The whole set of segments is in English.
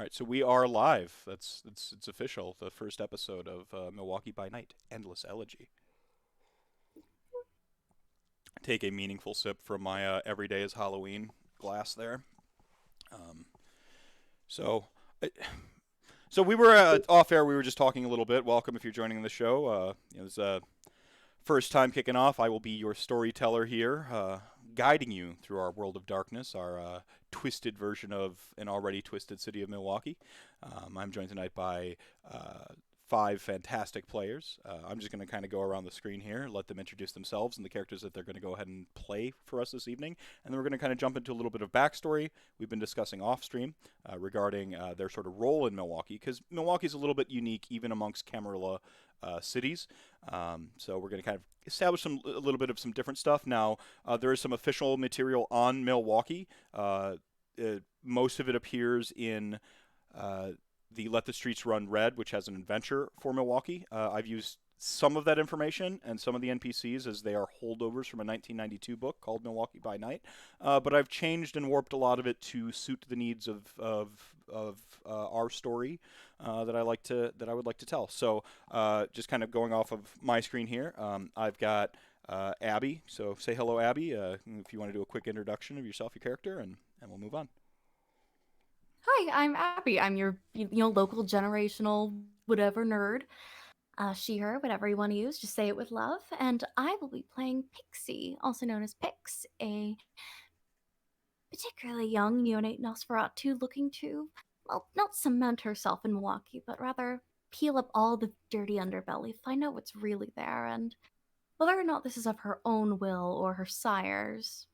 All right, so we are live. It's official. The first episode of Milwaukee by Night, Endless Elegy. Take a meaningful sip from my every day is Halloween glass there. Um, so, uh, so we were off air. We were just talking a little bit. Welcome if you're joining the show. It's first time kicking off. I will be your storyteller here, guiding you through our world of darkness, our twisted version of an already twisted city of Milwaukee. I'm joined tonight by five fantastic players. I'm just going to kind of go around the screen here, let them introduce themselves and the characters that they're going to go ahead and play for us this evening, and then we're going to kind of jump into a little bit of backstory we've been discussing off stream regarding their sort of role in Milwaukee, because Milwaukee's a little bit unique even amongst Camarilla cities. So we're going to kind of establish a little bit of some different stuff. Now, there is some official material on Milwaukee. Most of it appears in the Let the Streets Run Red, which has an adventure for Milwaukee. I've used some of that information and some of the NPCs as they are holdovers from a 1992 book called Milwaukee by Night. But I've changed and warped a lot of it to suit the needs of our story that I would like to tell. So just kind of going off of my screen here, I've got Abby. So say hello, Abby. If you want to do a quick introduction of yourself, your character, and we'll move on. Hi, I'm Abby. I'm your, local generational whatever nerd. She, her, whatever you want to use, just say it with love. And I will be playing Pixie, also known as Pix, a particularly young neonate Nosferatu looking to, well, not cement herself in Milwaukee, but rather peel up all the dirty underbelly, find out what's really there, and whether or not this is of her own will or her sire's.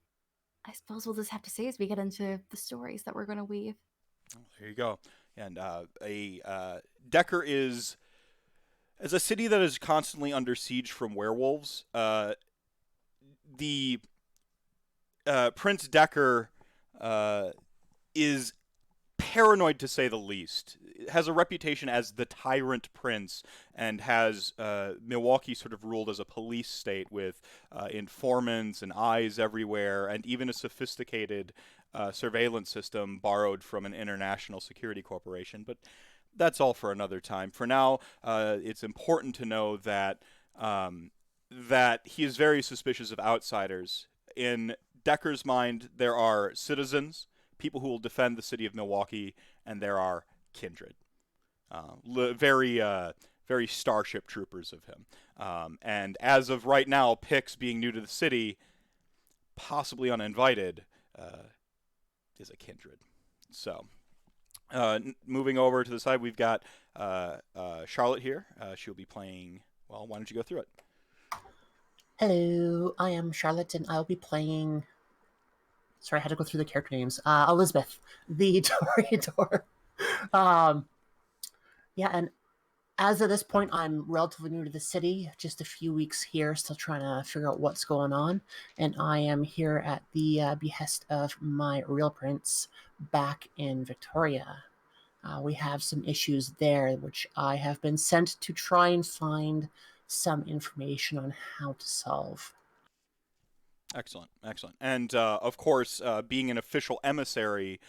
I suppose we'll just have to see as we get into the stories that we're going to weave. There you go. And a Decker is as a city that is constantly under siege from werewolves. The Prince Decker is paranoid to say the least. Has a reputation as the Tyrant Prince and has Milwaukee sort of ruled as a police state with informants and eyes everywhere, and even a sophisticated surveillance system borrowed from an international security corporation. But that's all for another time. For now, it's important to know that that he is very suspicious of outsiders. In Decker's mind, there are citizens, people who will defend the city of Milwaukee, and there are kindred. Very Starship Troopers of him. And as of right now, Pix, being new to the city, possibly uninvited, is a kindred. So, moving over to the side, we've got Charlotte here. She'll be playing. Well, why don't you go through it? Hello, I am Charlotte, and I'll be playing. Sorry, I had to go through the character names. Elizabeth, the Toreador. Um, yeah, and as of this point, I'm relatively new to the city, just a few weeks here, still trying to figure out what's going on. And I am here at the behest of my real prince back in Victoria. We have some issues there, which I have been sent to try and find some information on how to solve. Excellent, excellent. And of course, being an official emissary,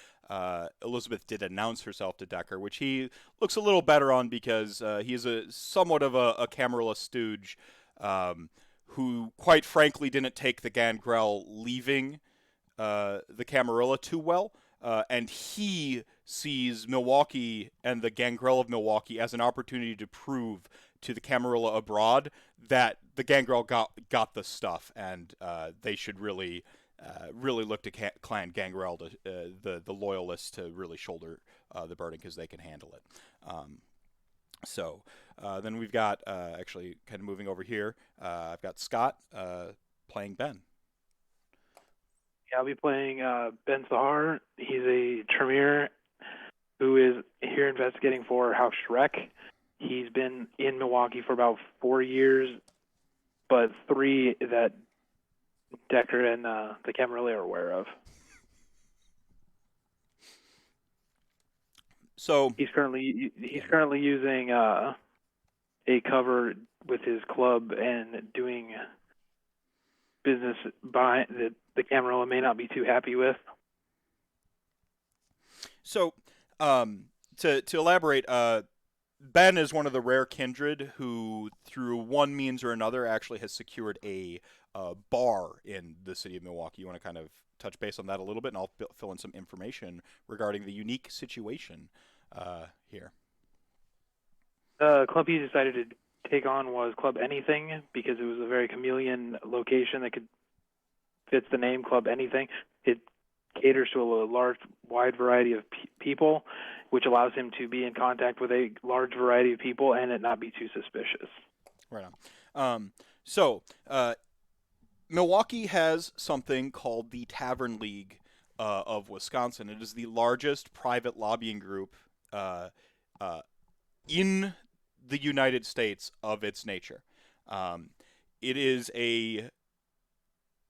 Elizabeth did announce herself to Decker, which he looks a little better on because he is a somewhat of a Camarilla stooge who, quite frankly, didn't take the Gangrel leaving the Camarilla too well. And he sees Milwaukee and the Gangrel of Milwaukee as an opportunity to prove to the Camarilla abroad that the Gangrel got the stuff, and they should really look to Clan Gangrel, to the loyalists, to really shoulder the burden because they can handle it. So then we've got actually kind of moving over here. I've got Scott playing Ben. Yeah, I'll be playing Ben Sahar. He's a Tremere who is here investigating for House Shrek. He's been in Milwaukee for about 4 years, but 3 that Decker and the Camarilla are aware of. So he's currently using a cover with his club and doing business that the Camarilla may not be too happy with. So, to elaborate, Ben is one of the rare kindred who, through one means or another, actually has secured a bar in the city of Milwaukee. You want to kind of touch base on that a little bit, and I'll fill in some information regarding the unique situation here. The club he decided to take on was Club Anything because it was a very chameleon location that fits the name Club Anything. It caters to a wide variety of people, which allows him to be in contact with a large variety of people and it not be too suspicious. Right on. So, Milwaukee has something called the Tavern League of Wisconsin. It is the largest private lobbying group in the United States of its nature. It is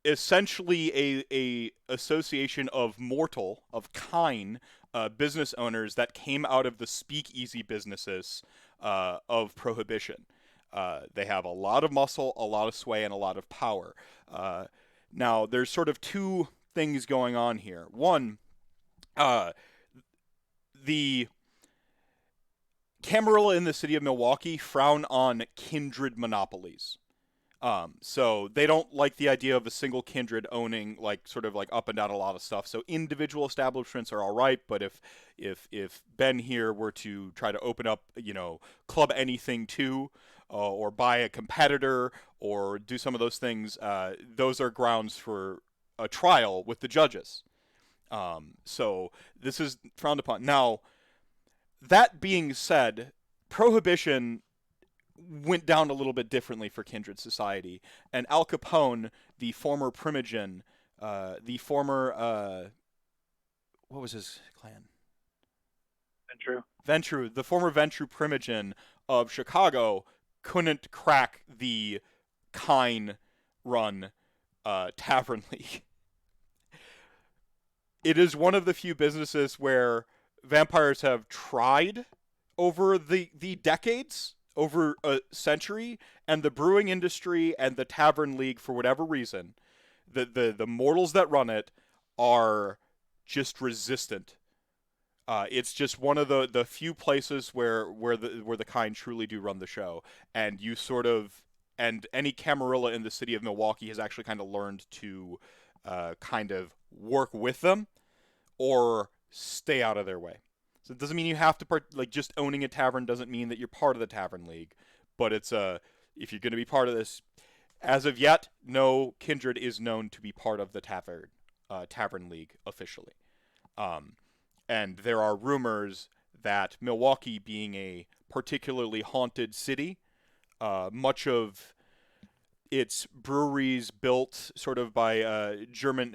essentially a association of Gein business owners that came out of the speakeasy businesses of Prohibition. They have a lot of muscle, a lot of sway, and a lot of power. Now, there's sort of two things going on here. One, the Camarilla in the city of Milwaukee frown on kindred monopolies. So they don't like the idea of a single kindred owning sort of up and down a lot of stuff. So individual establishments are all right, but if Ben here were to try to open up, Club Anything too, or buy a competitor or do some of those things, those are grounds for a trial with the judges. So this is frowned upon. Now, that being said, Prohibition went down a little bit differently for kindred society, and Al Capone, the former primogen, the former what was his clan? Ventru, the former Ventru primogen of Chicago, couldn't crack the Gein-run Tavern League. It is one of the few businesses where vampires have tried over the decades, over a century, and the brewing industry and the Tavern League, for whatever reason, the mortals that run it are just resistant. It's just one of the few places where the Gein truly do run the show, and any Camarilla in the city of Milwaukee has actually kind of learned to kind of work with them or stay out of their way. So it doesn't mean you have to just owning a tavern doesn't mean that you're part of the Tavern League, but it's if you're going to be part of this, as of yet, no kindred is known to be part of the Tavern League officially. And there are rumors that Milwaukee, being a particularly haunted city, much of its breweries built sort of by German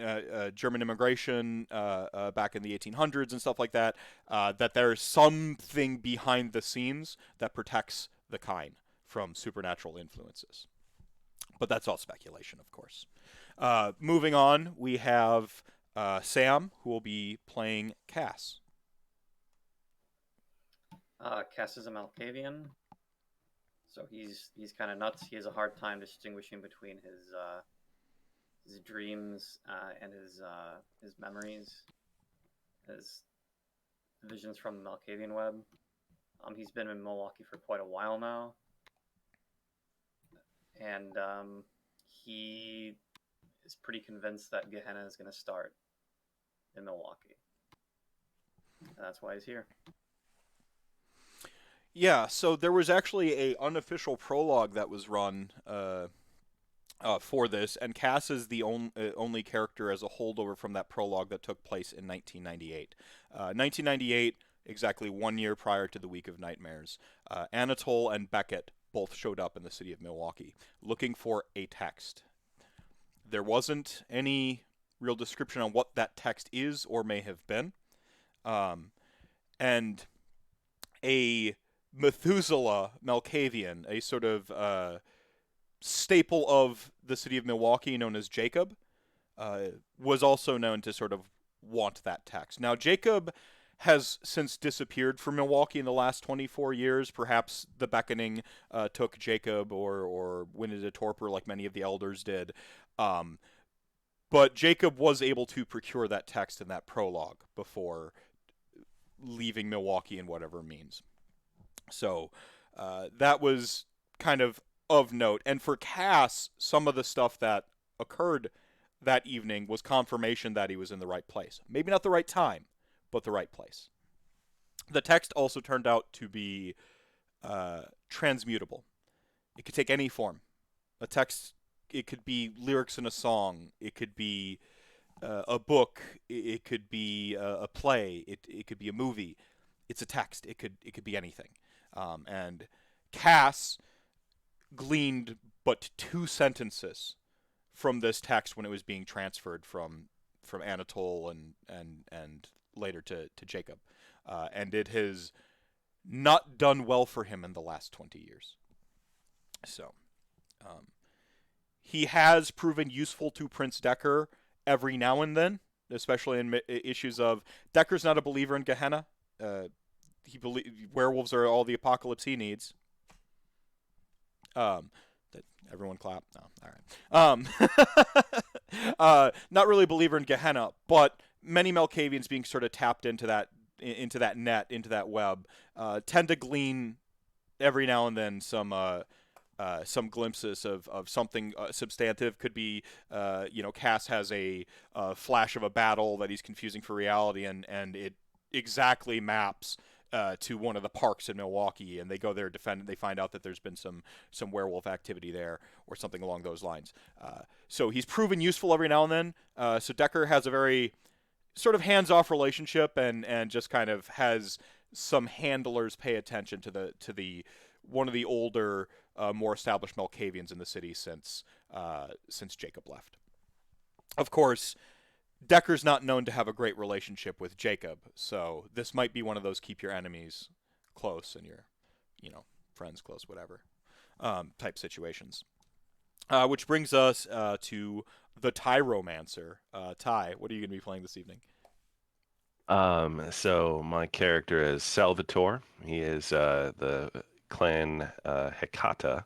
immigration back in the 1800s and stuff like that, that there's something behind the scenes that protects the Gein from supernatural influences. But that's all speculation, of course. Moving on, we have Sam, who will be playing Cass. Cass is a Malkavian. So he's kind of nuts. He has a hard time distinguishing between his dreams and his memories, his visions from the Malkavian web. He's been in Milwaukee for quite a while now, and he is pretty convinced that Gehenna is going to start in Milwaukee, and that's why he's here. Yeah, so there was actually a unofficial prologue that was run for this, and Cass is the only character as a holdover from that prologue that took place in 1998. 1998, exactly 1 year prior to the Week of Nightmares, Anatole and Beckett both showed up in the city of Milwaukee looking for a text. There wasn't any real description on what that text is or may have been, and a Methuselah Malkavian, a sort of staple of the city of Milwaukee known as Jacob, was also known to sort of want that text. Now, Jacob has since disappeared from Milwaukee in the last 24 years. Perhaps the Beckoning took Jacob or went into torpor like many of the elders did. But Jacob was able to procure that text in that prologue before leaving Milwaukee in whatever means. So that was kind of note. And for Cass, some of the stuff that occurred that evening was confirmation that he was in the right place. Maybe not the right time, but the right place. The text also turned out to be transmutable. It could take any form. A text, it could be lyrics in a song. It could be a book. It could be a play. It could be a movie. It's a text. It could be anything. And Cass gleaned but 2 sentences from this text when it was being transferred from Anatole and later to Jacob, and it has not done well for him in the last 20 years. So, he has proven useful to Prince Decker every now and then, especially in issues of Decker's not a believer in Gehenna. Werewolves are all the apocalypse he needs. Did everyone clap? No, all right. Not really a believer in Gehenna, but many Malkavians being sort of tapped into that net, into that web, tend to glean every now and then some glimpses of something substantive. Could be, Cass has a flash of a battle that he's confusing for reality, and it exactly maps to one of the parks in Milwaukee, and they go there to defend, and they find out that there's been some werewolf activity there or something along those lines. So he's proven useful every now and then. So Decker has a very sort of hands-off relationship, and just kind of has some handlers pay attention to the one of the older, more established Malkavians in the city since Jacob left. Of course, Decker's not known to have a great relationship with Jacob, so this might be one of those keep your enemies close and your, friends close, whatever, type situations. Which brings us to the Tyromancer. Ty, what are you going to be playing this evening? So my character is Salvatore. He is the clan Hecata.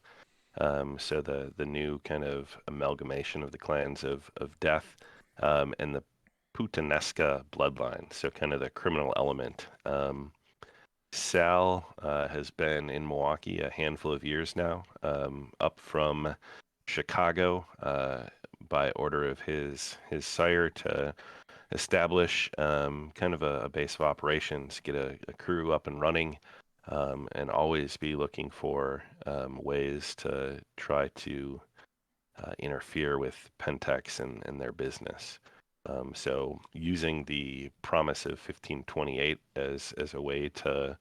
So the new kind of amalgamation of the clans of death, and the Putanesca bloodline, so kind of the criminal element. Sal has been in Milwaukee a handful of years now, up from Chicago by order of his sire to establish kind of a base of operations, get a crew up and running, and always be looking for ways to try to interfere with Pentex and their business. So using the promise of 1528 as a way to,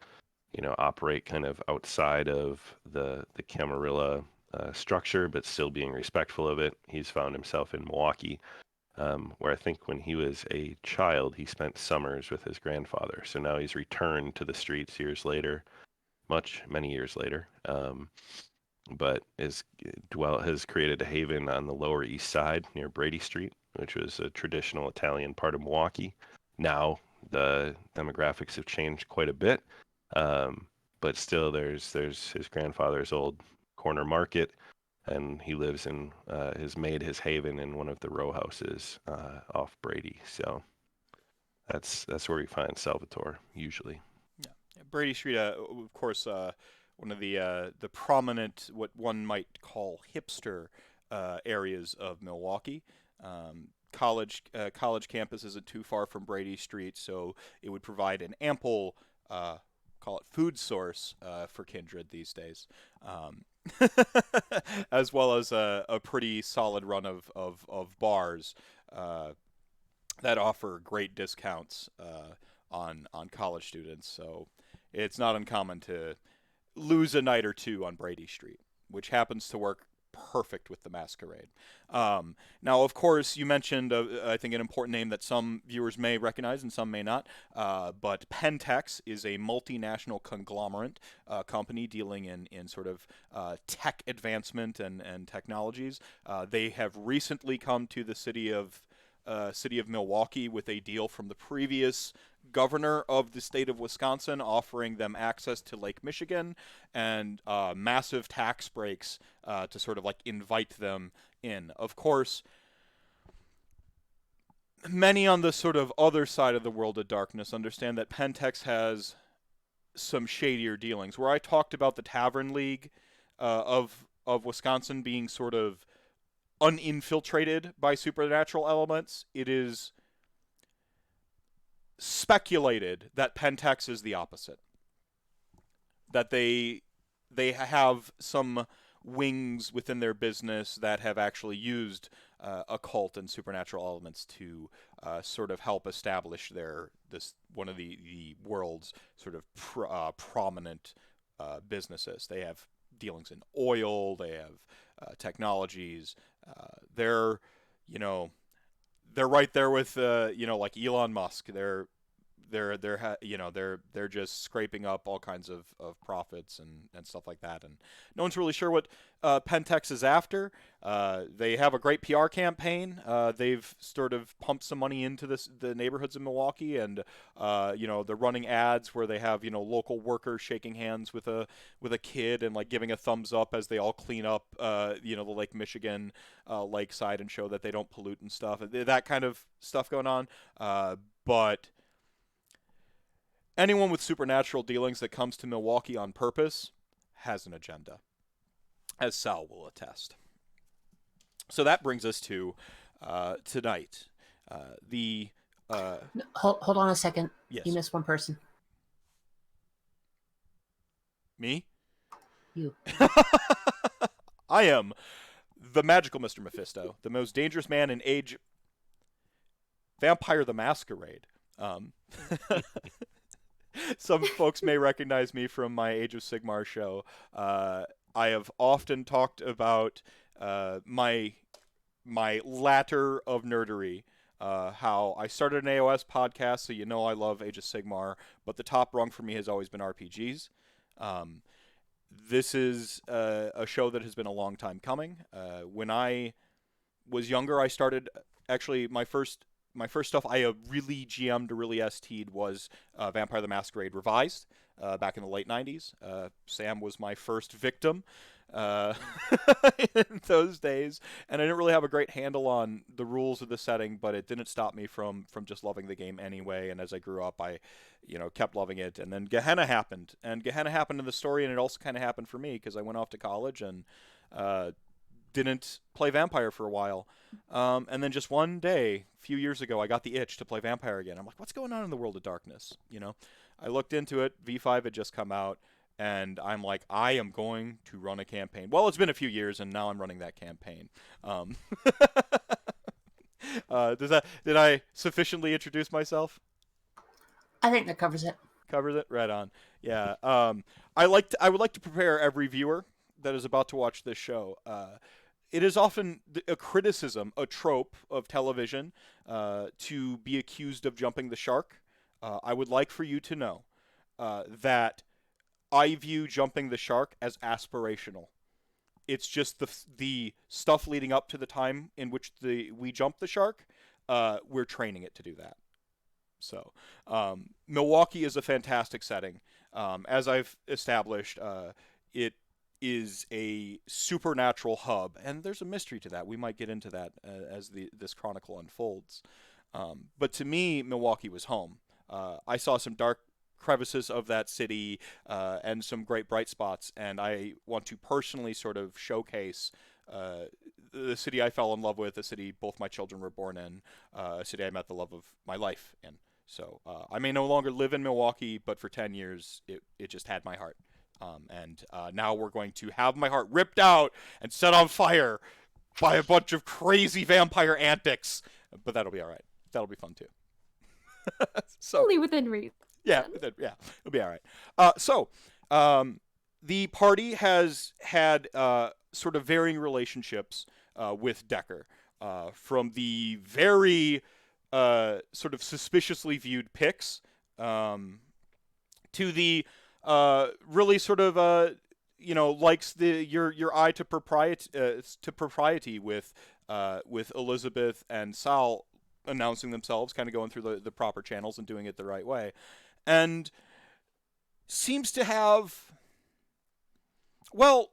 operate kind of outside of the Camarilla structure, but still being respectful of it, he's found himself in Milwaukee, where I think when he was a child, he spent summers with his grandfather. So now he's returned to the streets years later, many years later, but has created a haven on the Lower East Side near Brady Street, which was a traditional Italian part of Milwaukee. Now the demographics have changed quite a bit, but still there's his grandfather's old corner market, and he lives in has made his haven in one of the row houses off Brady. So that's where we find Salvatore usually. Yeah, Brady Street, of course, one of the prominent, what one might call hipster areas of Milwaukee. College campus isn't too far from Brady Street, so it would provide an ample, call it food source for Kindred these days, as well as a pretty solid run of bars that offer great discounts on college students. So it's not uncommon to lose a night or two on Brady Street, which happens to work perfect with the Masquerade. Now, of course, you mentioned, I think, an important name that some viewers may recognize and some may not, but Pentex is a multinational conglomerate company dealing in sort of tech advancement and technologies. They have recently come to the city of Milwaukee with a deal from the previous governor of the state of Wisconsin, offering them access to Lake Michigan and massive tax breaks to sort of like invite them in. Of course, many on the sort of other side of the world of darkness understand that Pentex has some shadier dealings. Where I talked about the Tavern League of Wisconsin being sort of uninfiltrated by supernatural elements, it is speculated that Pentex is the opposite. That they have some wings within their business that have actually used occult and supernatural elements to sort of help establish one of the world's sort of prominent businesses. They have dealings in oil. They have technologies. They're right there with like Elon Musk. They're just scraping up all kinds of profits and stuff like that, and no one's really sure what Pentex is after. They have a great PR campaign. They've sort of pumped some money into the neighborhoods in Milwaukee, and they're running ads where they have local workers shaking hands with a kid and like giving a thumbs up as they all clean up the Lake Michigan lakeside and show that they don't pollute and stuff. That kind of stuff going on, but anyone with supernatural dealings that comes to Milwaukee on purpose has an agenda, as Sal will attest. So that brings us to tonight. Hold on a second. Yes. You missed one person. Me? You. I am the magical Mr. Mephisto, the most dangerous man in age. Vampire the Masquerade. Some folks may recognize me from my Age of Sigmar show. I have often talked about my latter of nerdery, how I started an AOS podcast, so I love Age of Sigmar, but the top rung for me has always been RPGs. This is a show that has been a long time coming. When I was younger, I started actually my first stuff I really GM'd, really ST'd was Vampire the Masquerade Revised back in the late 90s. Sam was my first victim in those days, and I didn't really have a great handle on the rules of the setting, but it didn't stop me from just loving the game anyway, and as I grew up, I kept loving it. And then Gehenna happened, in the story, and it also kind of happened for me, because I went off to college and didn't play Vampire for a while. And then just one day, a few years ago, I got the itch to play Vampire again. I'm like, what's going on in the world of darkness? I looked into it. V5 had just come out, and I'm like, I am going to run a campaign. Well, it's been a few years, and now I'm running that campaign. Did I sufficiently introduce myself? I think that covers it. Covers it? Right on. Yeah. I would like to prepare every viewer that is about to watch this show. It is often a criticism, a trope of television, to be accused of jumping the shark. I would like for you to know that I view jumping the shark as aspirational. It's just the stuff leading up to the time in which we jump the shark. We're training it to do that. So, Milwaukee is a fantastic setting. As I've established, it is a supernatural hub, and there's a mystery to that. We might get into that as this chronicle unfolds. But to me, Milwaukee was home. I saw some dark crevices of that city and some great bright spots, and I want to personally sort of showcase the city I fell in love with, the city both my children were born in, a city I met the love of my life in. So I may no longer live in Milwaukee, but for 10 years, it just had my heart. And now we're going to have my heart ripped out and set on fire by a bunch of crazy vampire antics. But that'll be all right. That'll be fun, too. Only within reason. Yeah, it'll be all right. The party has had sort of varying relationships with Decker, from the very sort of suspiciously viewed Pix to the really sort of likes your eye to propriety with Elizabeth and Sal announcing themselves, kind of going through the proper channels and doing it the right way, and seems to have, well,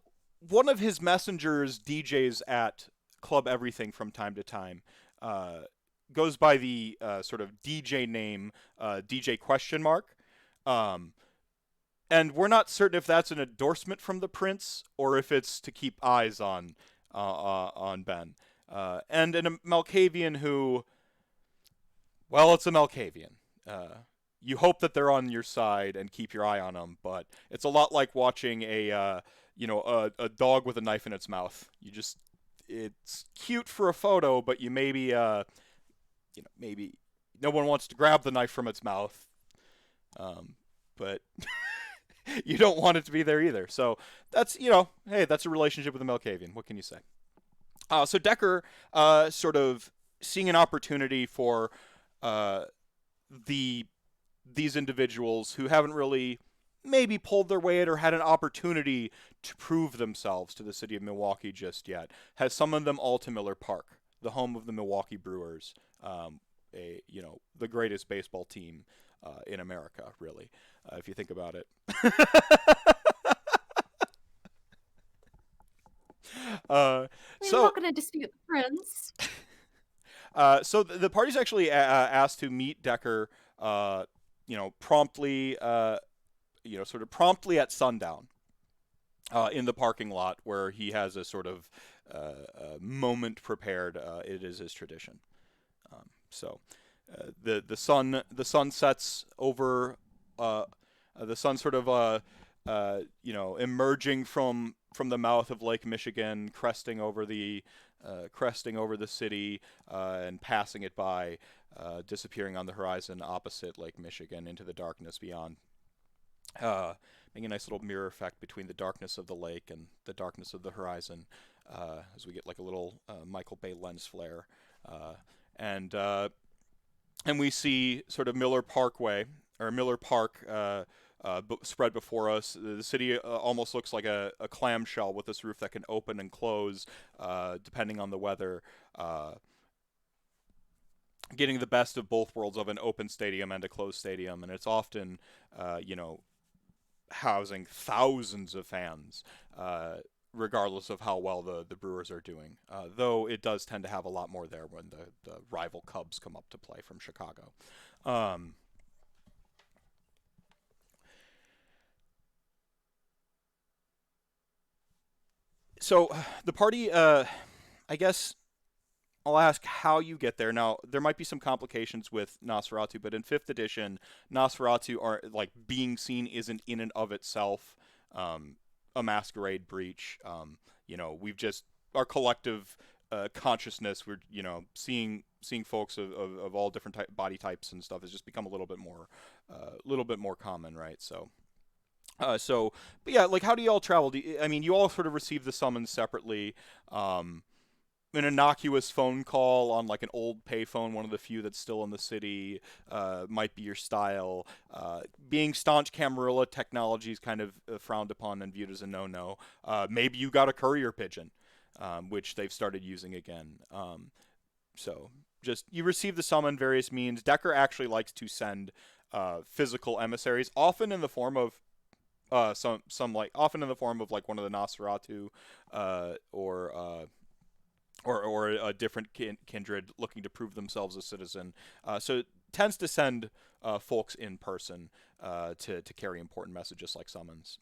one of his messengers DJs at Club Everything from time to time, goes by the sort of DJ name DJ question mark. And we're not certain if that's an endorsement from the prince or if it's to keep eyes on Ben. And a Malkavian who, well, it's a Malkavian. You hope that they're on your side and keep your eye on them, but it's a lot like watching a dog with a knife in its mouth. It's cute for a photo, but you maybe maybe no one wants to grab the knife from its mouth. But you don't want it to be there either. So that's, hey, that's a relationship with a Malkavian. What can you say? So Decker, sort of seeing an opportunity for these individuals who haven't really maybe pulled their weight or had an opportunity to prove themselves to the city of Milwaukee just yet, has summoned them all to Miller Park, the home of the Milwaukee Brewers, the greatest baseball team in America, really, if you think about it. I'm not going to dispute the prince. So the party's actually asked to meet Decker, promptly, sort of promptly at sundown, in the parking lot where he has a sort of moment prepared. It is his tradition. The sun sets over, the sun sort of emerging from the mouth of Lake Michigan, cresting over the city, and passing it by, disappearing on the horizon opposite Lake Michigan into the darkness beyond, making a nice little mirror effect between the darkness of the lake and the darkness of the horizon, as we get like a little Michael Bay lens flare, and we see sort of Miller Park spread before us. The city almost looks like a clamshell with this roof that can open and close depending on the weather. Getting the best of both worlds of an open stadium and a closed stadium, and it's often, housing thousands of fans, regardless of how well the Brewers are doing. Though it does tend to have a lot more there when the rival Cubs come up to play from Chicago. So the party, I guess I'll ask how you get there. Now, there might be some complications with Nosferatu, but in 5th edition, Nosferatu are like being seen isn't in and of itself a masquerade breach. We've just our collective consciousness. We're seeing folks of all different body types and stuff has just become a little bit more common, right? But yeah, like how do you all travel? You all sort of receive the summons separately. An innocuous phone call on like an old payphone, one of the few that's still in the city, might be your style. Being staunch Camarilla, technology is kind of frowned upon and viewed as a no-no. Maybe you got a courier pigeon, which they've started using again. Just you receive the summon various means. Decker actually likes to send physical emissaries, often in the form of often in the form of like one of the Nosferatu, or a different kindred looking to prove themselves a citizen. So it tends to send folks in person to carry important messages like summons.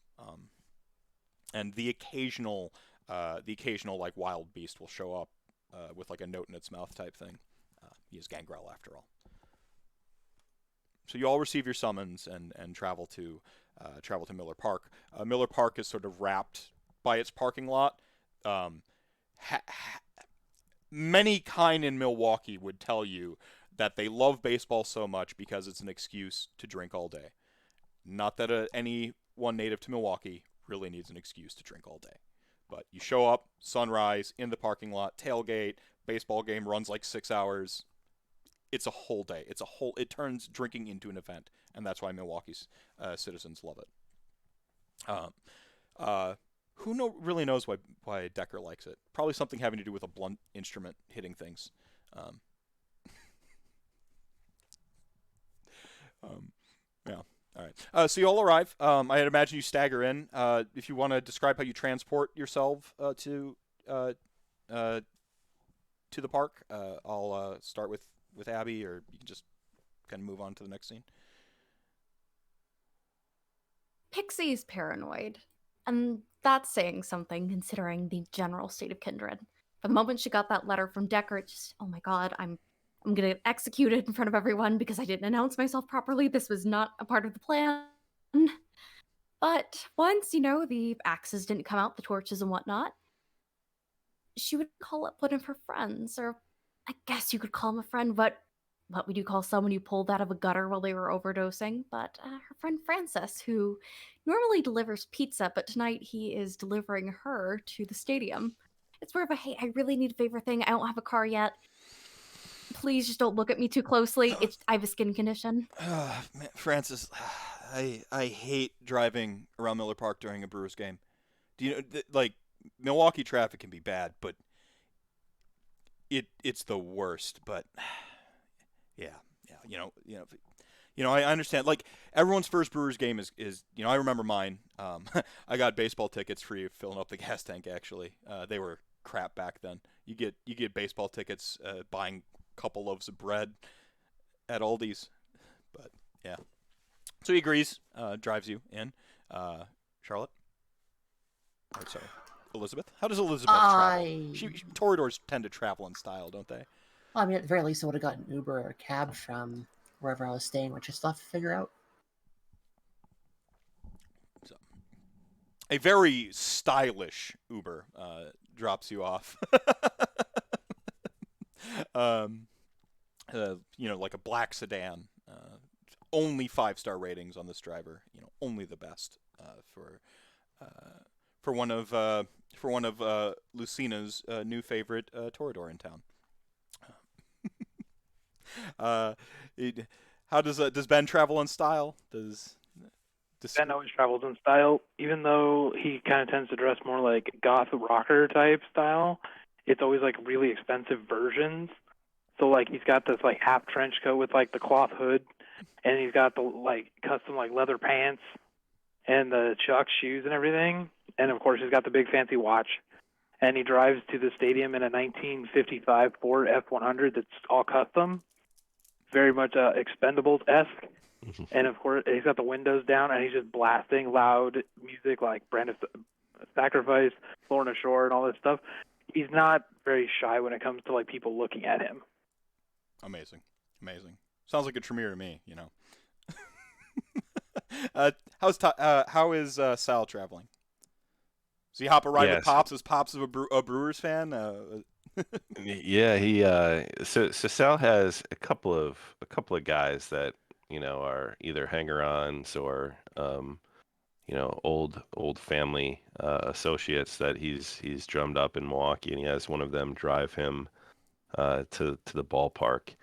And the occasional like wild beast will show up with like a note in its mouth type thing. He is Gangrel after all. So you all receive your summons and travel to Miller Park. Miller Park is sort of wrapped by its parking lot. Many kind in Milwaukee would tell you that they love baseball so much because it's an excuse to drink all day. Not that anyone native to Milwaukee really needs an excuse to drink all day. But you show up, sunrise, in the parking lot, tailgate, baseball game runs like 6 hours. It's a whole day. It turns drinking into an event, and that's why Milwaukee's citizens love it. Who really knows why Decker likes it? Probably something having to do with a blunt instrument hitting things. Yeah. All right. So you all arrive. I'd imagine you stagger in. If you want to describe how you transport yourself to the park, I'll start with with Abby, or you can just kind of move on to the next scene? Pixie's paranoid. And that's saying something considering the general state of Kindred. The moment she got that letter from Decker, it just, oh my god, I'm gonna get executed in front of everyone because I didn't announce myself properly. This was not a part of the plan. But once, the axes didn't come out, the torches and whatnot, she would call up one of her friends, or I guess you could call him a friend, but what would you call someone you pulled out of a gutter while they were overdosing? But her friend Francis, who normally delivers pizza, but tonight he is delivering her to the stadium. It's more of a, hey, I really need a favor thing. I don't have a car yet. Please just don't look at me too closely. I have a skin condition. Man, Francis, I hate driving around Miller Park during a Brewers game. Do you know, like, Milwaukee traffic can be bad, but it's the worst. But yeah, I understand. Like, everyone's first Brewers game is I remember mine. I got baseball tickets free filling up the gas tank. Actually, they were crap back then. You get baseball tickets buying a couple loaves of bread at Aldi's. But yeah, so he agrees. Drives you in. Charlotte. Oh, sorry, Elizabeth. How does Elizabeth travel? Toreadors tend to travel in style, don't they? Well, I mean, at the very least, I would have gotten an Uber or a cab from wherever I was staying, which I still have to figure out. So, a very stylish Uber drops you off. Like a black sedan. Only 5-star ratings on this driver. Only the best for one of Lucina's new favorite Toreador in town. How does Ben travel in style? Does Ben always travels in style, even though he kind of tends to dress more like goth rocker type style. It's always like really expensive versions. So like he's got this like half trench coat with like the cloth hood, and he's got the like custom like leather pants and the Chuck shoes and everything. And of course he's got the big fancy watch. And he drives to the stadium in a 1955 Ford F100 that's all custom, very much Expendables-esque. And of course he's got the windows down and he's just blasting loud music like Brand of Sacrifice, Lorna Shore, and all this stuff. He's not very shy when it comes to like people looking at him. Amazing. Sounds like a Tremere to me. How is Sal traveling? Does he hop a ride with Pops? Is Pops a Brewers fan? Yeah, he so Sal has a couple of guys that are either hanger-ons or old family associates that he's drummed up in Milwaukee, and he has one of them drive him to the ballpark.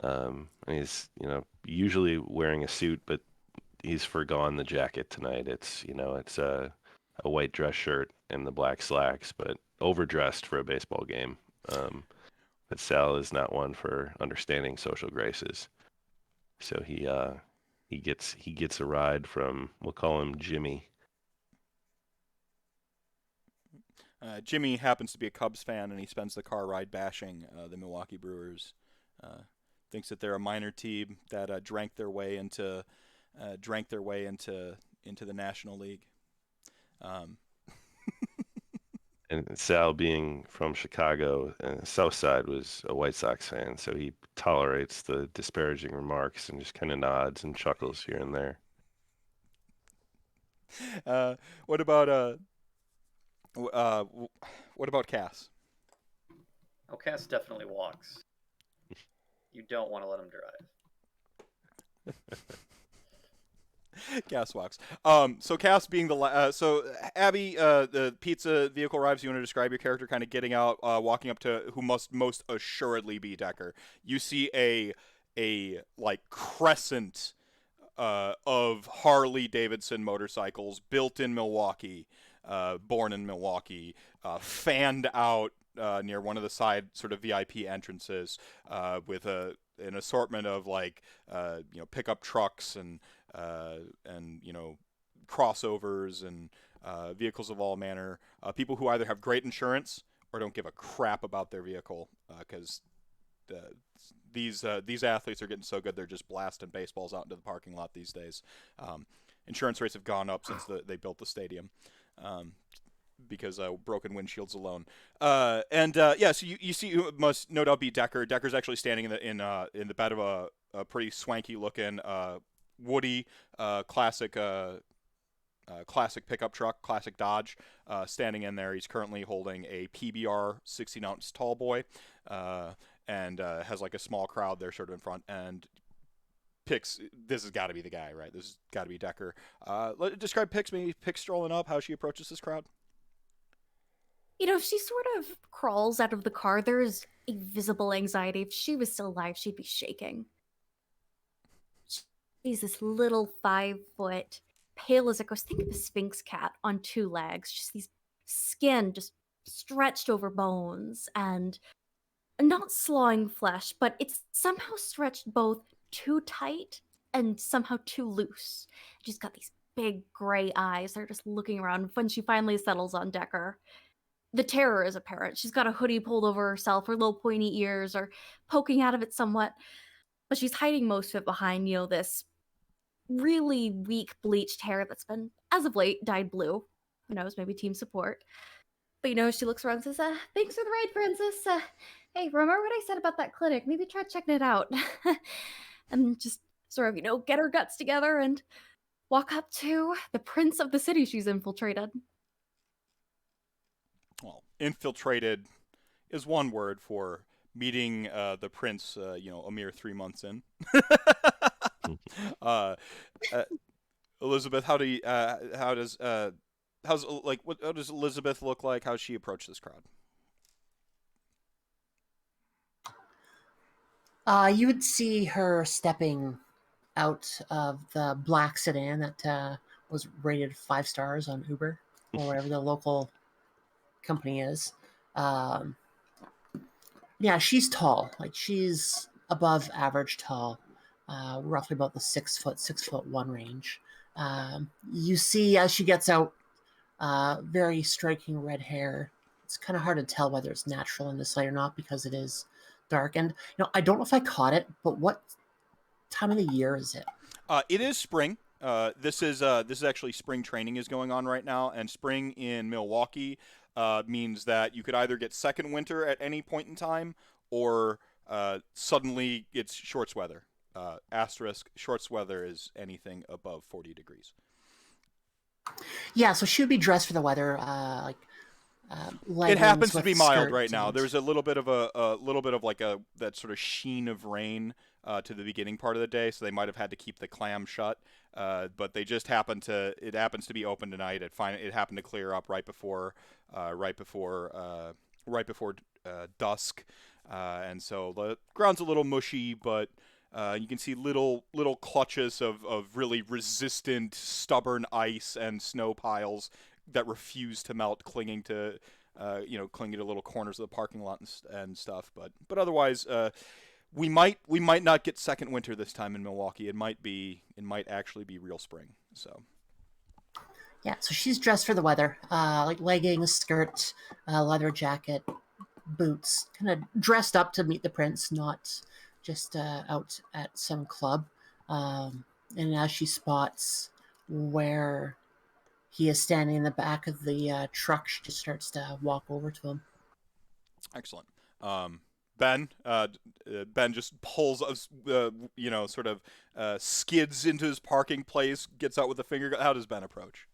And he's usually wearing a suit, but he's forgone the jacket tonight. It's a white dress shirt and the black slacks, but overdressed for a baseball game. But Sal is not one for understanding social graces, so he gets a ride from, we'll call him Jimmy. Jimmy happens to be a Cubs fan, and he spends the car ride bashing the Milwaukee Brewers. Thinks that they're a minor team that drank their way into the National League. And Sal, being from Chicago, South Side, was a White Sox fan, so he tolerates the disparaging remarks and just kind of nods and chuckles here and there. What about Cass? Oh, Cass definitely walks. You don't want to let him drive. Cass walks. So Cass being so Abby, the pizza vehicle arrives. You want to describe your character kind of getting out, walking up to who must most assuredly be Decker. You see a like crescent of Harley Davidson motorcycles built in Milwaukee, born in Milwaukee, fanned out near one of the side sort of VIP entrances, with an assortment of like pickup trucks and crossovers and vehicles of all manner. People who either have great insurance or don't give a crap about their vehicle, because these athletes are getting so good they're just blasting baseballs out into the parking lot these days. Insurance rates have gone up since they built the stadium. Because broken windshields alone, so you see, you must no doubt be Decker. Decker's actually standing in the bed of a pretty swanky looking Woody classic pickup truck, classic Dodge, standing in there. He's currently holding a PBR 16-ounce tall boy, and has like a small crowd there sort of in front. And Pix, this has got to be the guy, right? This has got to be Decker. Describe Pix, maybe Pix strolling up, how she approaches this crowd. She sort of crawls out of the car. There's a visible anxiety. If she was still alive, she'd be shaking. She's this little 5-foot, pale as a ghost. Think of a Sphinx cat on 2 legs. Just these skin just stretched over bones and not slawing flesh, but it's somehow stretched both too tight and somehow too loose. She's got these big gray eyes. They're just looking around. When she finally settles on Decker, the terror is apparent. She's got a hoodie pulled over herself. Her little pointy ears are poking out of it somewhat, but she's hiding most of it behind, this really weak bleached hair that's been, as of late, dyed blue. Who knows, maybe team support. But she looks around and says, thanks for the ride, Princess. Hey, remember what I said about that clinic? Maybe try checking it out. And just sort of, get her guts together and walk up to the prince of the city she's infiltrated. Well, infiltrated is one word for meeting the prince, a mere 3 months in. Elizabeth, how does Elizabeth look like? How does she approach this crowd? You would see her stepping out of the black sedan that was rated 5 stars on Uber or whatever the local company is. She's tall. Like, she's above average tall, roughly about the 6'1" range. You see as she gets out, very striking red hair. It's kind of hard to tell whether it's natural in this light or not because it is dark. And I don't know if I caught it, but what time of the year is it? It is spring. This is actually spring training is going on right now, and spring in Milwaukee means that you could either get second winter at any point in time, or suddenly it's shorts weather. Asterisk, shorts weather is anything above 40 degrees. Yeah, so she would be dressed for the weather, it happens to be mild right and now. There's a little bit of that sort of sheen of rain to the beginning part of the day, so they might have had to keep the clam shut. But they just happen to. It happens to be open tonight. It happened to clear up right before dusk, and so the ground's a little mushy, but you can see little clutches of really resistant, stubborn ice and snow piles that refuse to melt, clinging to little corners of the parking lot and stuff. But otherwise, we might not get second winter this time in Milwaukee. It might actually be real spring. So. Yeah, so she's dressed for the weather, like leggings, skirt, leather jacket, boots, kind of dressed up to meet the prince, not just out at some club. And as she spots where he is standing in the back of the truck, she just starts to walk over to him. Excellent. Ben just pulls, skids into his parking place, gets out with a finger. How does Ben approach?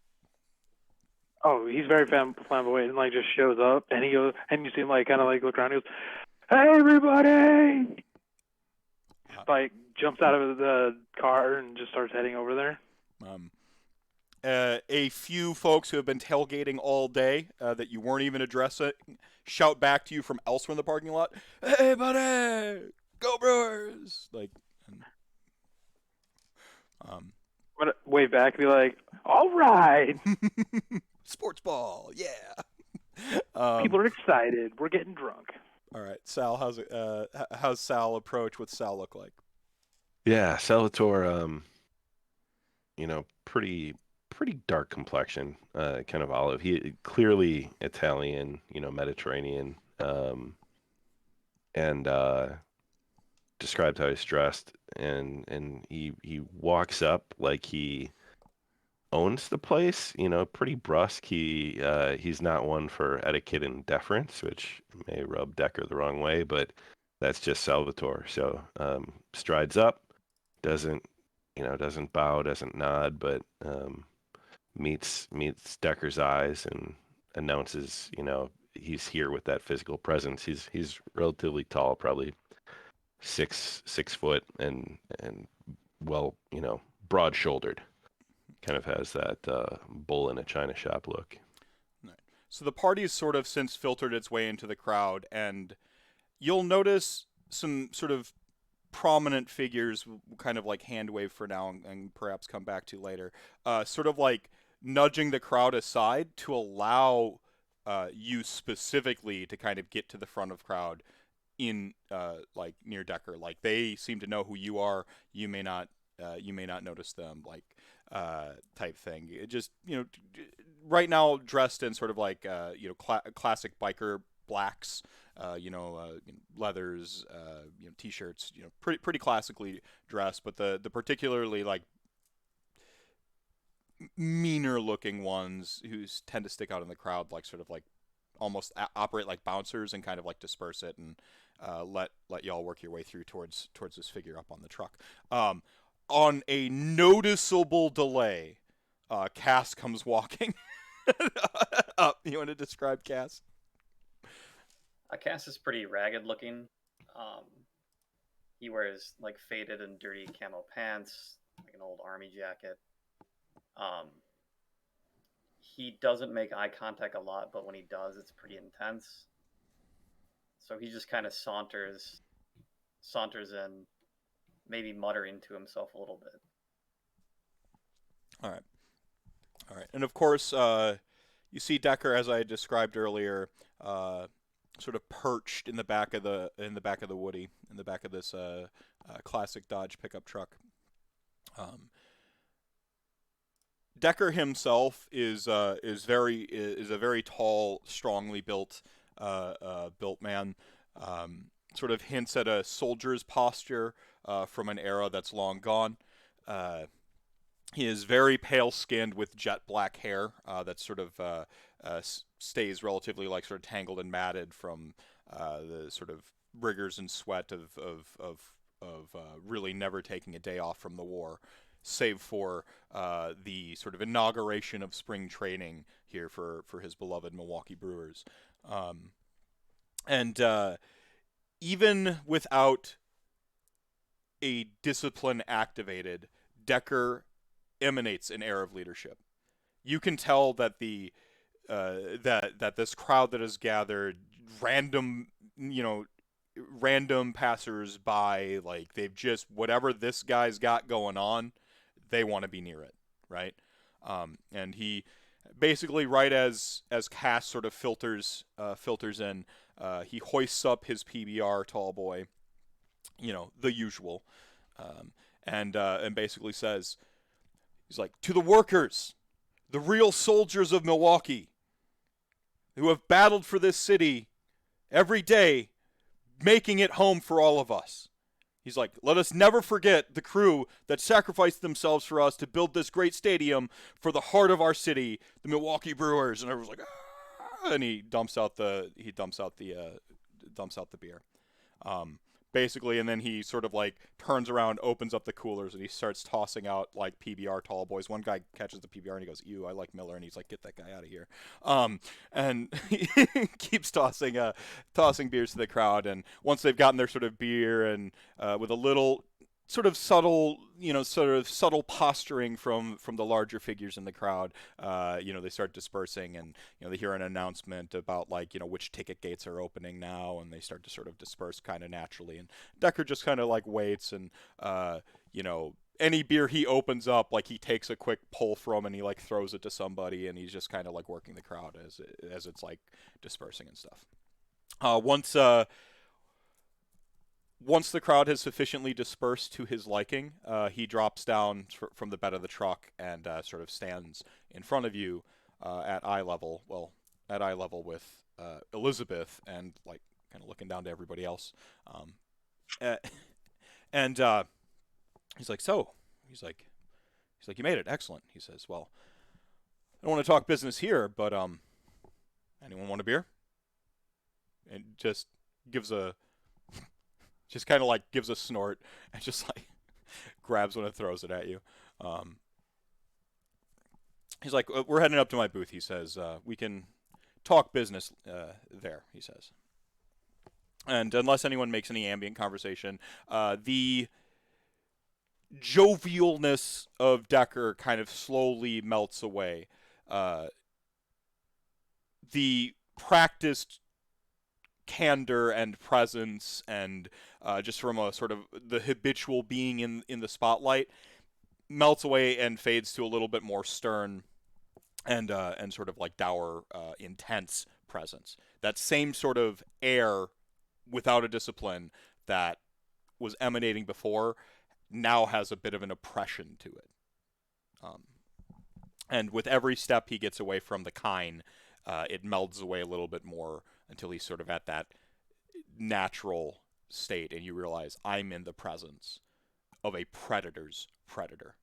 Oh, he's very flamboyant and just shows up, and he goes, and you see him kind of look around. He goes, "Hey, everybody!" Jumps out of the car and just starts heading over there. A few folks who have been tailgating all day that you weren't even addressing shout back to you from elsewhere in the parking lot, "Hey, buddy! Go Brewers!" I'm gonna wave back and be like, "All right, sports ball, yeah." People are excited. We're getting drunk. All right, Sal, how's Sal approach? What's Sal look like? Yeah, Salvatore, pretty dark complexion, kind of olive. He clearly Italian, Mediterranean, and describes how he's dressed, and he walks up like he owns the place, pretty brusque. He's not one for etiquette and deference, which may rub Decker the wrong way, but that's just Salvatore. So strides up, doesn't doesn't bow, doesn't nod, but meets Decker's eyes and announces, he's here with that physical presence. He's relatively tall, probably 6 foot, and well, broad shouldered. Kind of has that bull in a china shop look. Right. So the party's sort of since filtered its way into the crowd, and you'll notice some sort of prominent figures, kind of like hand wave for now, and perhaps come back to later, sort of like nudging the crowd aside to allow you specifically to kind of get to the front of crowd in like near Decker. Like they seem to know who you are. You may not notice them. Like type thing. It just right now dressed in sort of like classic biker blacks. Leathers, t-shirts, pretty classically dressed, but the particularly like meaner looking ones who tend to stick out in the crowd, like sort of like almost operate like bouncers and kind of like disperse it and let y'all work your way through towards this figure up on the truck. On a noticeable delay, Cass comes walking up. You want to describe Cass? Cass is pretty ragged looking. He wears like faded and dirty camo pants, like an old army jacket. He doesn't make eye contact a lot, but when he does, it's pretty intense. So he just kind of saunters in, maybe muttering to himself a little bit. All right. And of course, you see Decker, as I described earlier, sort of perched in the back of the Woody, in the back of this classic Dodge pickup truck. Decker himself is a very tall, strongly built man. Sort of hints at a soldier's posture from an era that's long gone. He is very pale-skinned with jet black hair that sort of stays relatively like sort of tangled and matted from the sort of rigors and sweat of really never taking a day off from the war, save for the sort of inauguration of spring training here for his beloved Milwaukee Brewers. And even without a discipline activated, Decker emanates an air of leadership. You can tell that that this crowd that has gathered, random passers by, like they've just, whatever this guy's got going on, they want to be near it, right? And he basically, right as Cass sort of filters in, he hoists up his PBR, tall boy, the usual, and basically says, he's like, to the workers, the real soldiers of Milwaukee, who have battled for this city every day, making it home for all of us. He's like, let us never forget the crew that sacrificed themselves for us to build this great stadium for the heart of our city, the Milwaukee Brewers. And everyone's like, ah! And he dumps out the beer. Basically, and then he sort of like turns around, opens up the coolers, and he starts tossing out like PBR tall boys. One guy catches the PBR and he goes, "Ew, I like Miller," and he's like, "Get that guy out of here." And he keeps tossing beers to the crowd. And once they've gotten their sort of beer, and with a little sort of subtle posturing from the larger figures in the crowd, they start dispersing, and they hear an announcement about like which ticket gates are opening now, and they start to sort of disperse kind of naturally. And Decker just kind of like waits, and any beer he opens up, like he takes a quick pull from, and he like throws it to somebody, and he's just kind of like working the crowd as it's like dispersing and stuff. Once the crowd has sufficiently dispersed to his liking, he drops down from the bed of the truck and sort of stands in front of you at eye level. Well, at eye level with Elizabeth, and like kind of looking down to everybody else. And he's like, he's like, you made it, excellent. He says, well, I don't want to talk business here, but anyone want a beer? And just kind of like gives a snort and just like grabs one and throws it at you. He's like, we're heading up to my booth. He says, we can talk business there. He says, and unless anyone makes any ambient conversation, the jovialness of Decker kind of slowly melts away. The practiced candor and presence and just from a sort of the habitual being in the spotlight melts away and fades to a little bit more stern and sort of like dour, intense presence. That same sort of air without a discipline that was emanating before now has a bit of an oppression to it. And with every step he gets away from the Kine, it melds away a little bit more until he's sort of at that natural state, and you realize I'm in the presence of a predator's predator.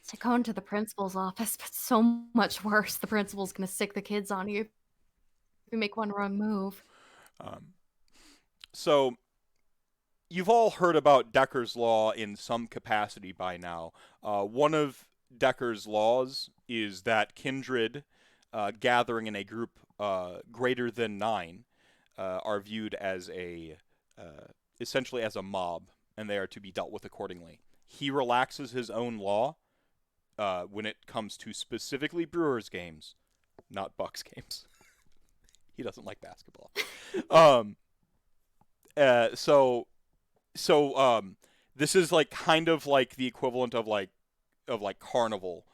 It's like going to the principal's office, but so much worse. The principal's going to stick the kids on you if you make one wrong move. So you've all heard about Decker's Law in some capacity by now. One of Decker's laws is that kindred gathering in a group greater than 9 are viewed as essentially as a mob, and they are to be dealt with accordingly. He relaxes his own law when it comes to specifically Brewers games, not Bucks games. He doesn't like basketball. So this is like kind of like the equivalent of like Carnival,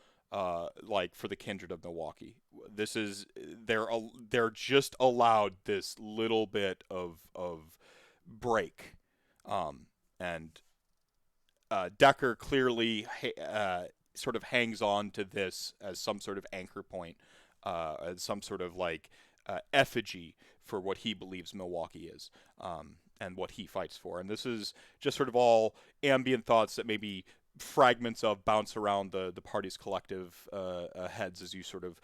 like for the kindred of Milwaukee. This is they're just allowed this little bit of break, and Decker clearly sort of hangs on to this as some sort of anchor point, as some sort of like effigy for what he believes Milwaukee is, and what he fights for. And this is just sort of all ambient thoughts that maybe fragments of bounce around the party's collective heads as you sort of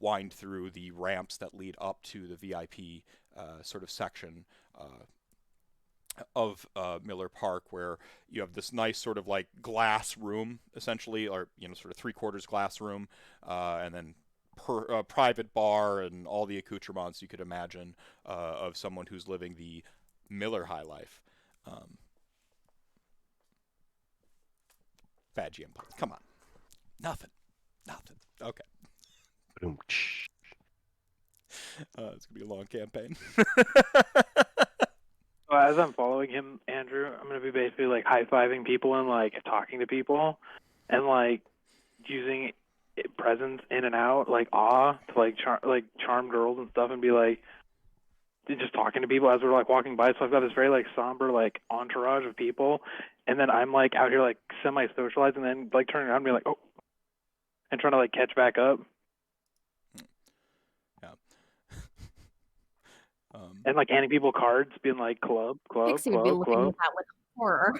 wind through the ramps that lead up to the VIP sort of section of Miller Park, where you have this nice sort of like glass room, essentially, or sort of 3/4 glass room, and then private bar and all the accoutrements you could imagine of someone who's living the Miller high life. Bad GM points. Come on. Nothing. Okay. It's going to be a long campaign. Well, as I'm following him, Andrew, I'm going to be basically like high-fiving people and like talking to people and like using presence in and out, like awe to like charm girls and stuff, and be like just talking to people as we're like walking by. So I've got this very like somber like entourage of people, and then I'm like out here like semi-socializing, and then like turning around and be like, oh, and trying to like catch back up. Yeah. And like handing people cards, being like club. Pixie would be looking at that with horror.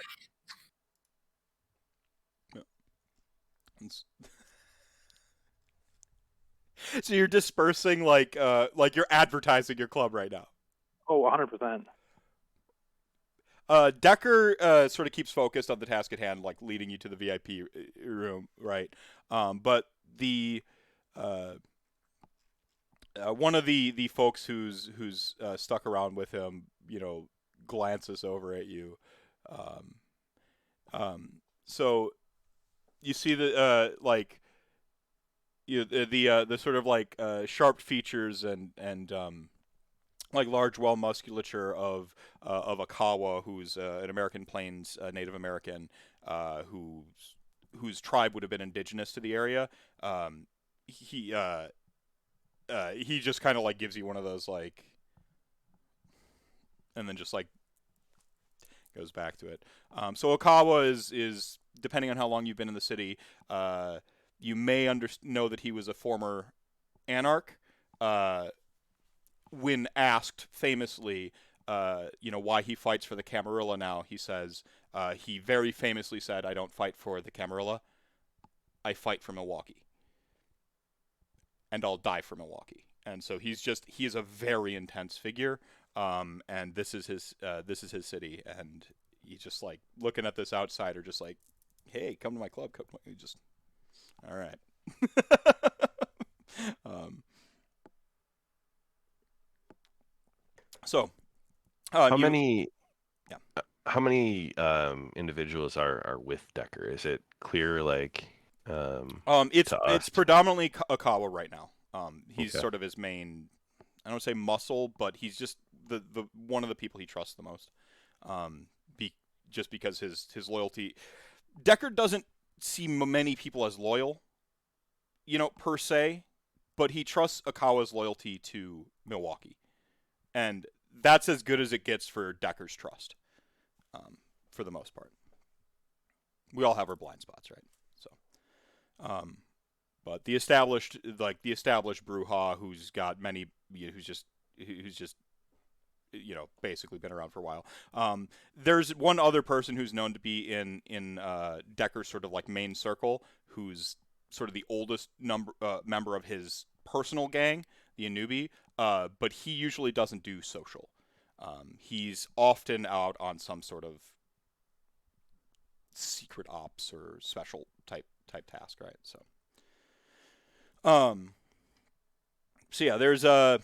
So you're dispersing like you're advertising your club right now. Oh, 100%. Decker sort of keeps focused on the task at hand, like leading you to the VIP room, right? But the one of the folks who's stuck around with him, glances over at you. So you see the the sort of like sharp features and like large well musculature of Akawa, who's an American Plains Native American, whose tribe would have been indigenous to the area. He just kind of like gives you one of those like, and then just like goes back to it. So Akawa is depending on how long you've been in the city, you may know that he was a former anarch. When asked famously why he fights for the Camarilla now. He says he very famously said, "I don't fight for the Camarilla. I fight for Milwaukee, and I'll die for Milwaukee." And so he is a very intense figure. And this is his city, and he's just like looking at this outsider, just like, "Hey, come to my club." Just all right. So, how many? Yeah. How many individuals are with Decker? Is it clear, like? It's predominantly Akawa right now. He's Okay. sort of his main, I don't say muscle, but he's just the one of the people he trusts the most. Just because his loyalty. Decker doesn't see many people as loyal, per se, but he trusts Akawa's loyalty to Milwaukee, and that's as good as it gets for Decker's trust. For the most part, we all have our blind spots, right? So, but the established Bruja, who's got many, who's just basically been around for a while. There's one other person who's known to be in Decker's sort of like main circle, who's sort of the oldest member of his personal gang, the Anubi, but he usually doesn't do social. He's often out on some sort of secret ops or special type task, right? So yeah, there's you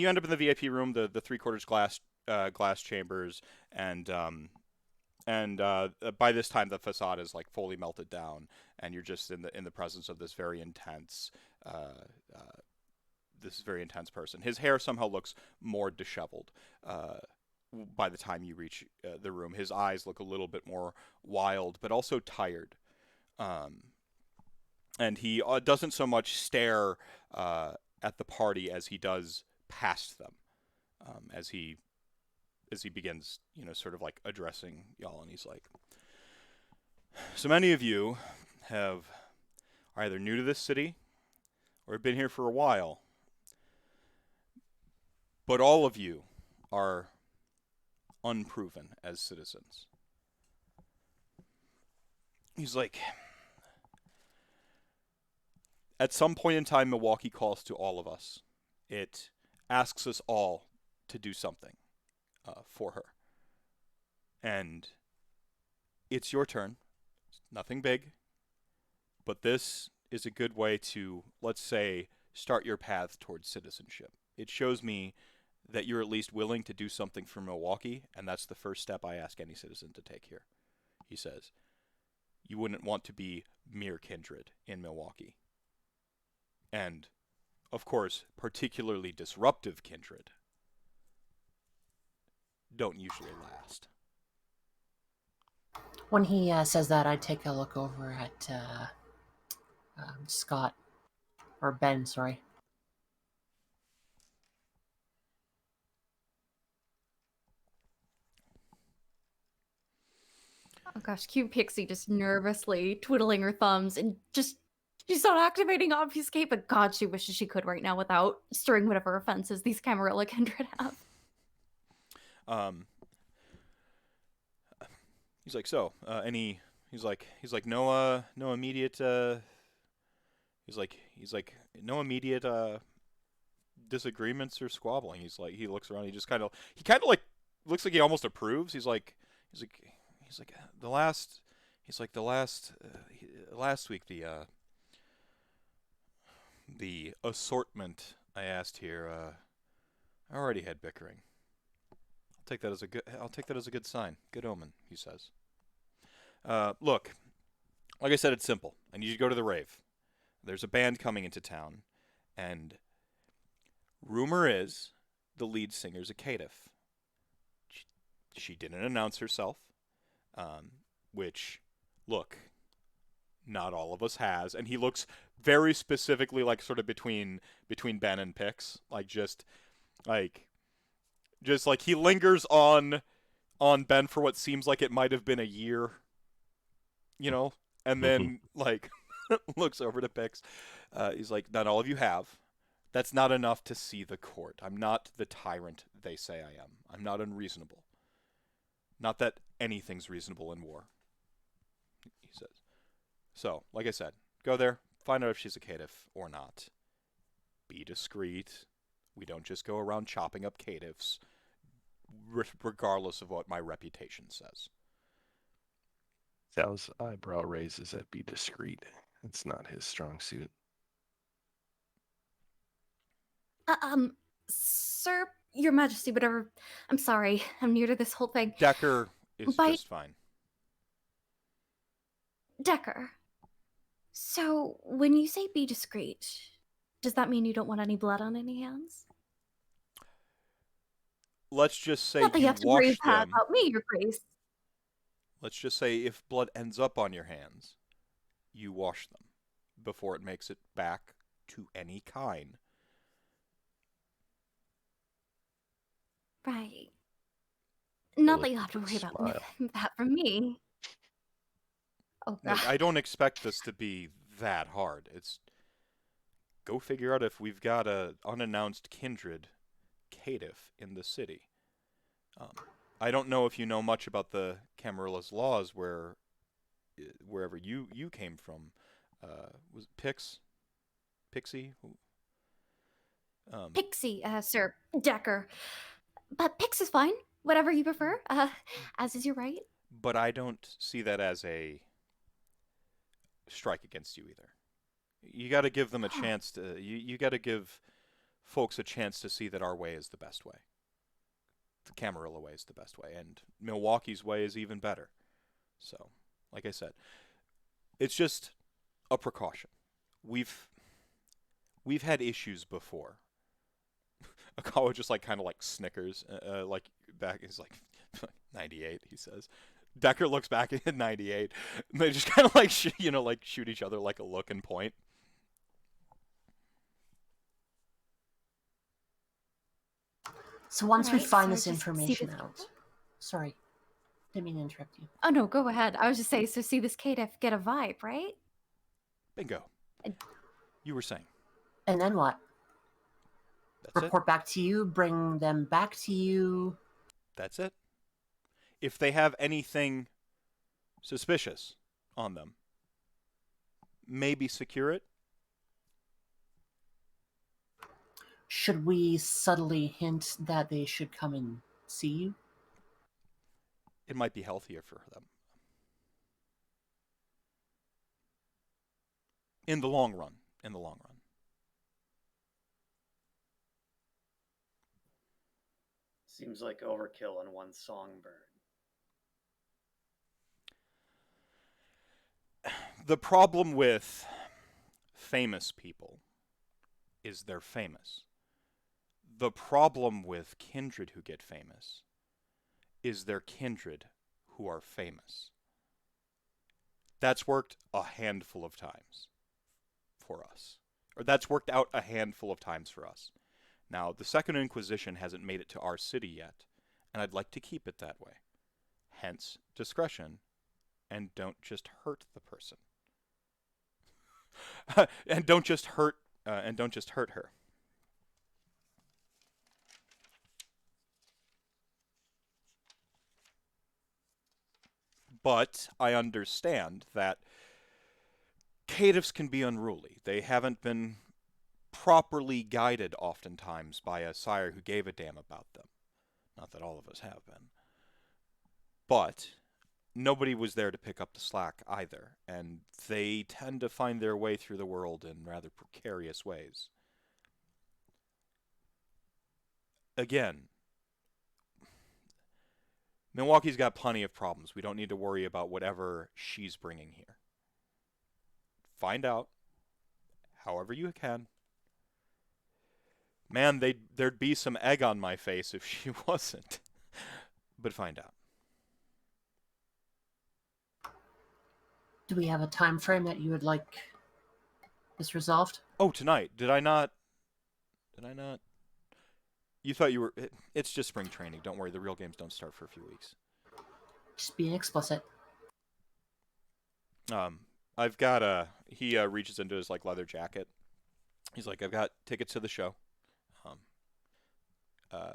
end up in the VIP room, the 3/4 glass chambers, and by this time the facade is like fully melted down, and you're just in the presence of this very intense person. His hair somehow looks more disheveled by the time you reach the room. His eyes look a little bit more wild, but also tired. And he doesn't so much stare at the party as he does past them, as he begins, sort of like addressing y'all, and he's like, "So many of you are either new to this city or have been here for a while, but all of you are unproven as citizens." He's like, "At some point in time, Milwaukee calls to all of us. It asks us all to do something for her. And it's your turn. It's nothing big. But this is a good way to, let's say, start your path towards citizenship. It shows me that you're at least willing to do something for Milwaukee, and that's the first step I ask any citizen to take here." He says, "You wouldn't want to be mere kindred in Milwaukee. And, of course, particularly disruptive kindred don't usually last." When he says that, I take a look over at Scott, or Ben, sorry. Oh gosh, cute Pixie just nervously twiddling her thumbs and she's not activating obfuscate, but God, she wishes she could right now without stirring whatever offenses these Camarilla kindred have. He's like, "So, he's like, no immediate, he's like, no immediate, disagreements or squabbling." He looks around, he kind of like, looks like he almost approves. He's like, last week, the assortment I asked here, I already had bickering. I'll take that as a good sign. Good omen," he says. "Look, like I said, it's simple. I need you to go to the rave. There's a band coming into town, and rumor is the lead singer's a caitiff. She didn't announce herself, which, look, not all of us has." And he looks very specifically like sort of between Ben and Pix, just like he lingers on Ben for what seems like it might have been a year, and then like looks over to Pix. He's like, "Not all of you have, That's not enough to see the court. I'm not the tyrant they say I am. I'm not unreasonable. Not that anything's reasonable in war, he says. So, like I said, go there, find out if she's a caitiff or not. Be discreet. We don't just go around chopping up caitiffs, regardless of what my reputation says. Sal's eyebrow raises at be discreet. It's not his strong suit. Sir, Your Majesty, whatever. I'm sorry. I'm new to this whole thing. Decker is By- just fine. Decker. So, when you say be discreet, does that mean you don't want any blood on any hands? Let's just say Not that you you have to worry wash them. about me, Your Grace. Let's just say if blood ends up on your hands, you wash them before it makes it back to any kind. Right. Not Philip that you have to with a worry about smile. that from me. Oh, God. Look, I don't expect this to be that hard. It's go figure out if we've got a unannounced kindred caitiff in the city. I don't know if you know much about the Camarilla's laws wherever you came from. Was it Pixie? Pixie, Sir Decker. But Pix is fine. Whatever you prefer. As is your right. But I don't see that as a strike against you either. You got to give them a chance to. You got to give folks a chance to see that our way is the best way. The Camarilla way is the best way, and Milwaukee's way is even better. So, like I said, it's just a precaution. We've had issues before. Akawa just kind of snickers, like back. He's like 98. He says. Decker looks back at 98, and they just kind of shoot each other like a look and point. So once we Alright, find so this just see information this- out, sorry, didn't mean to interrupt you. Oh, no, go ahead. I was just saying, so see this caitiff get a vibe, right? Bingo. You were saying. And then what? That's Report back to you, bring them back to you. That's it. If they have anything suspicious on them, maybe secure it. Should we subtly hint that they should come and see you? It might be healthier for them. In the long run. Seems like overkill in one songbird. The problem with famous people is they're famous. The problem with kindred who get famous is they're kindred who are famous. That's worked a handful of times for us. Or that's worked out a handful of times for us. Now, the Second Inquisition hasn't made it to our city yet, and I'd like to keep it that way. Hence, discretion, and don't just hurt the person. and don't just hurt her. But I understand that caitiffs can be unruly. They haven't been properly guided oftentimes by a sire who gave a damn about them. Not that all of us have been. But nobody was there to pick up the slack either, and they tend to find their way through the world in rather precarious ways. Again, Milwaukee's got plenty of problems. We don't need to worry about whatever she's bringing here. Find out, however you can. Man, there'd be some egg on my face if she wasn't. But find out. Do we have a time frame that you would like this resolved? Oh, tonight. Did I not? You thought you were... It's just spring training. Don't worry, the real games don't start for a few weeks. Just being explicit. I've got a... He reaches into his leather jacket, He's like, I've got tickets to the show. Um, uh,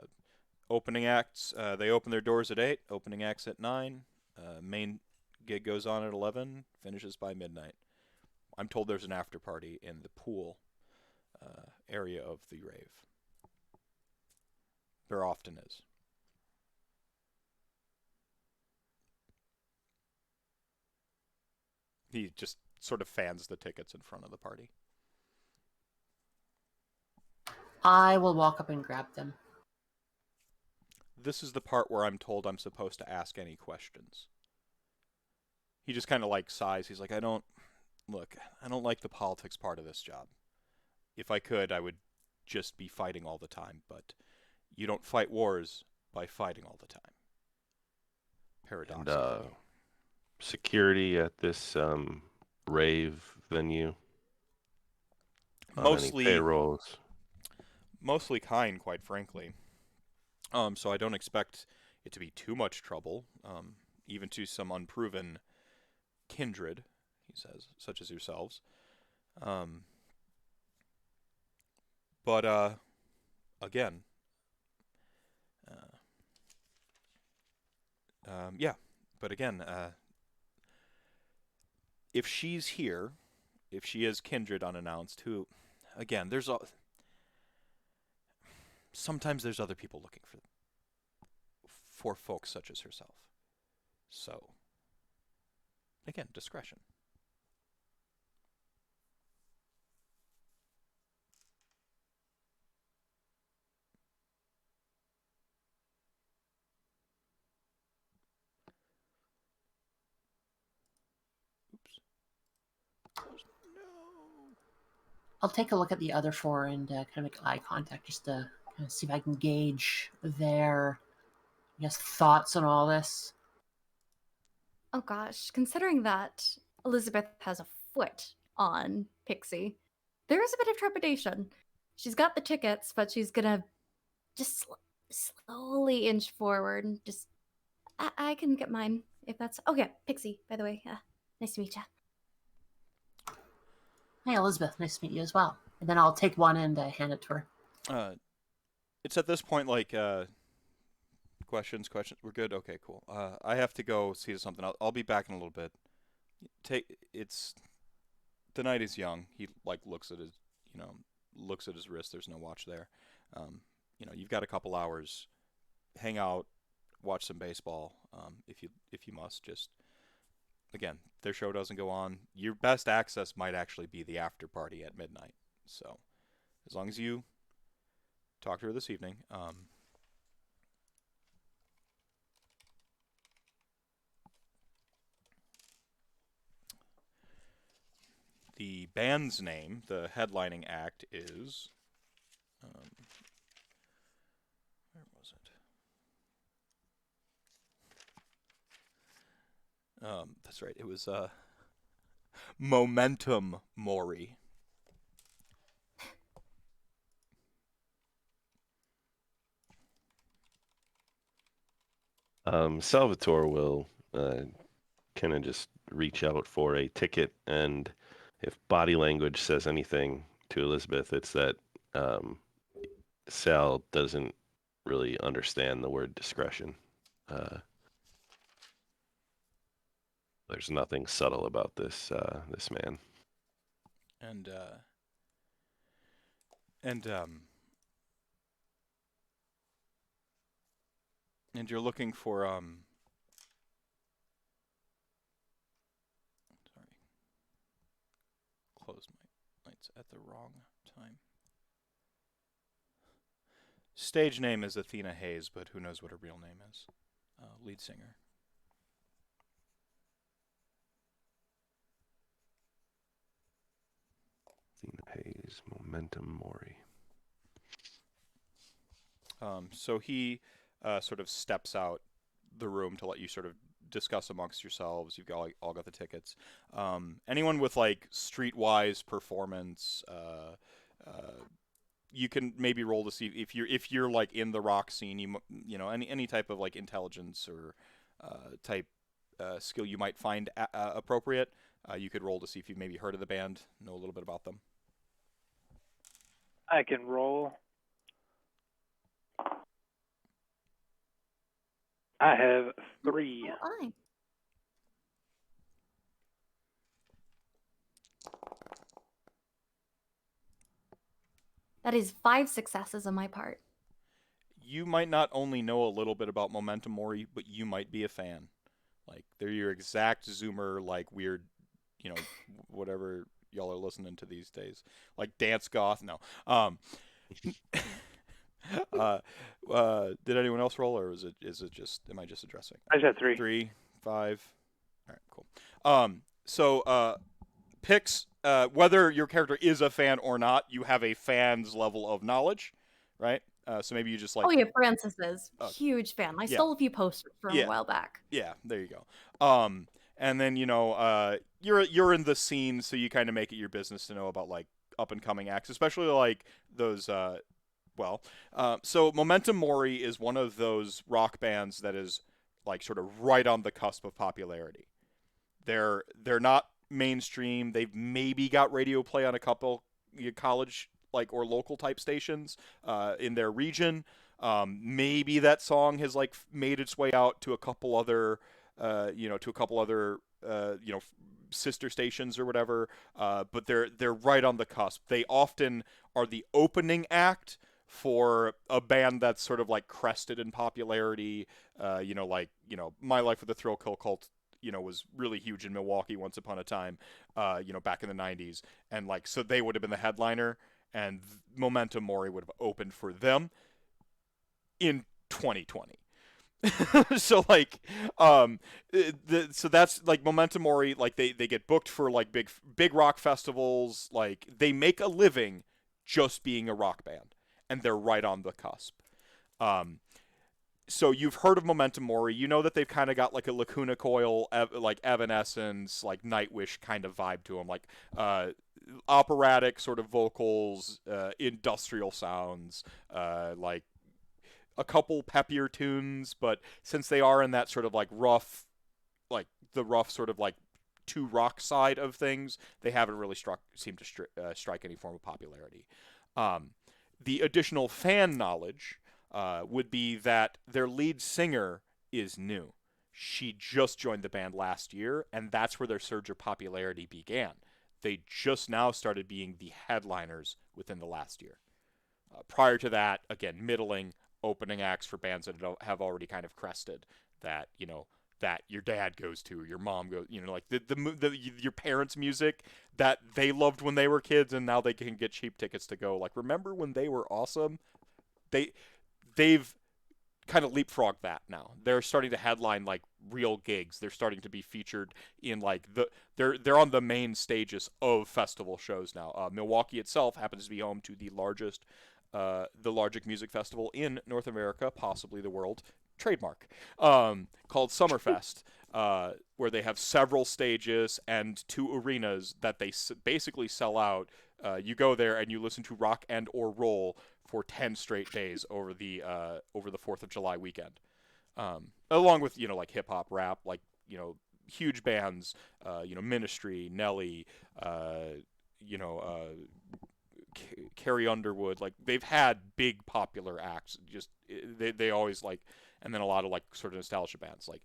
Opening acts, they open their doors at 8. Opening acts at 9. Main gig goes on at 11. Finishes by midnight. I'm told there's an after party in the pool area of the rave. There often is. He just sort of fans the tickets in front of the party. I will walk up and grab them. This is the part where I'm told I'm supposed to ask any questions. He just kind of like sighs. He's like, I don't like the politics part of this job. If I could, I would just be fighting all the time, but you don't fight wars by fighting all the time. Paradoxically. And security at this rave venue. Mostly any payrolls. Mostly kind, quite frankly. So I don't expect it to be too much trouble, even to some unproven kindred, he says, such as yourselves. But again, yeah. But again, if she's here, if she is kindred unannounced, who, again, sometimes there's other people looking for folks such as herself. So, again, discretion. Oops. No. I'll take a look at the other four and kind of make eye contact just to kind of see if I can gauge their, I guess, thoughts on all this. Oh gosh, considering that Elizabeth has a foot on Pixie, there is a bit of trepidation. She's got the tickets, but she's gonna just slowly inch forward and just. I can get mine if that's. Oh yeah, Pixie, by the way. Nice to meet you. Hey, Elizabeth, nice to meet you as well. And then I'll take one and hand it to her. It's at this point like questions. We're good. Okay, cool. I have to go see to something. I'll be back in a little bit. The night is young. He like looks at his wrist. There's no watch there. You've got a couple hours. Hang out, watch some baseball. If you must, just again, their show doesn't go on. Your best access might actually be the after party at midnight. So, as long as you talk to her this evening. The band's name, the headlining act, is. Where was it? That's right. It was Momentum Mori. Salvatore will kind of just reach out for a ticket, and if body language says anything to Elizabeth, it's that Sal doesn't really understand the word discretion. There's nothing subtle about this man. And you're looking for sorry. Closed my lights at the wrong time. Stage name is Athena Hayes, but who knows what her real name is. Lead singer. Athena Hayes, Momentum Mori. So he sort of steps out the room to let you sort of discuss amongst yourselves. You've all got the tickets. Anyone with like streetwise performance, you can maybe roll to see if you're like in the rock scene. You know any type of like intelligence or type skill you might find appropriate. You could roll to see if you've maybe heard of the band, know a little bit about them. I can roll. I have 3. Oh, I. That is 5 successes on my part. You might not only know a little bit about Momentum Mori, but you might be a fan. Like, they're your exact Zoomer, like, weird, whatever y'all are listening to these days. Like, dance goth. No. Did anyone else roll, or is it just, am I just addressing? I just had 3. 3, 5. All right, cool. Pix, whether your character is a fan or not, you have a fan's level of knowledge, right? So maybe you just like. Oh yeah, Francis is huge fan. I stole a few posters from him a while back. Yeah, there you go. And then you're in the scene, so you kind of make it your business to know about like up and coming acts, especially like those. So Momentum Mori is one of those rock bands that is like sort of right on the cusp of popularity. They're not mainstream. They've maybe got radio play on a couple college like or local type stations in their region. Maybe that song has like made its way out to a couple other sister stations or whatever. But they're right on the cusp. They often are the opening act for a band that's sort of like crested in popularity. My Life with the Thrill Kill Cult was really huge in Milwaukee once upon a time, back in the 90s. And like, so they would have been the headliner and Momentum Mori would have opened for them in 2020. So like, so that's like Momentum Mori, like they get booked for like big rock festivals. Like they make a living just being a rock band and they're right on the cusp. So you've heard of Momentum Mori. You know that they've kind of got like a Lacuna Coil, like Evanescence, like Nightwish kind of vibe to them, like operatic sort of vocals, industrial sounds, like a couple peppier tunes. But since they are in that sort of like rough, like the rough sort of like to rock side of things, they haven't really seemed to strike any form of popularity. The additional fan knowledge would be that their lead singer is new. She just joined the band last year, and that's where their surge of popularity began. They just now started being the headliners within the last year. Prior to that, again, middling opening acts for bands that have already kind of crested that, that your dad goes to, your mom goes, like your parents' music that they loved when they were kids, and now they can get cheap tickets to go. Like, remember when they were awesome? They've kind of leapfrogged that now. They're starting to headline like real gigs. They're starting to be featured in like they're on the main stages of festival shows now. Milwaukee itself happens to be home to the largest music festival in North America, possibly the world, trademark, called Summerfest, where they have several stages and 2 arenas that they basically sell out. You go there and you listen to rock and or roll for 10 straight days over the 4th of July weekend, along with like hip hop, rap, like huge bands, Ministry, Nelly, Carrie Underwood. Like they've had big popular acts. Just they always like, and then a lot of like sort of nostalgia bands. Like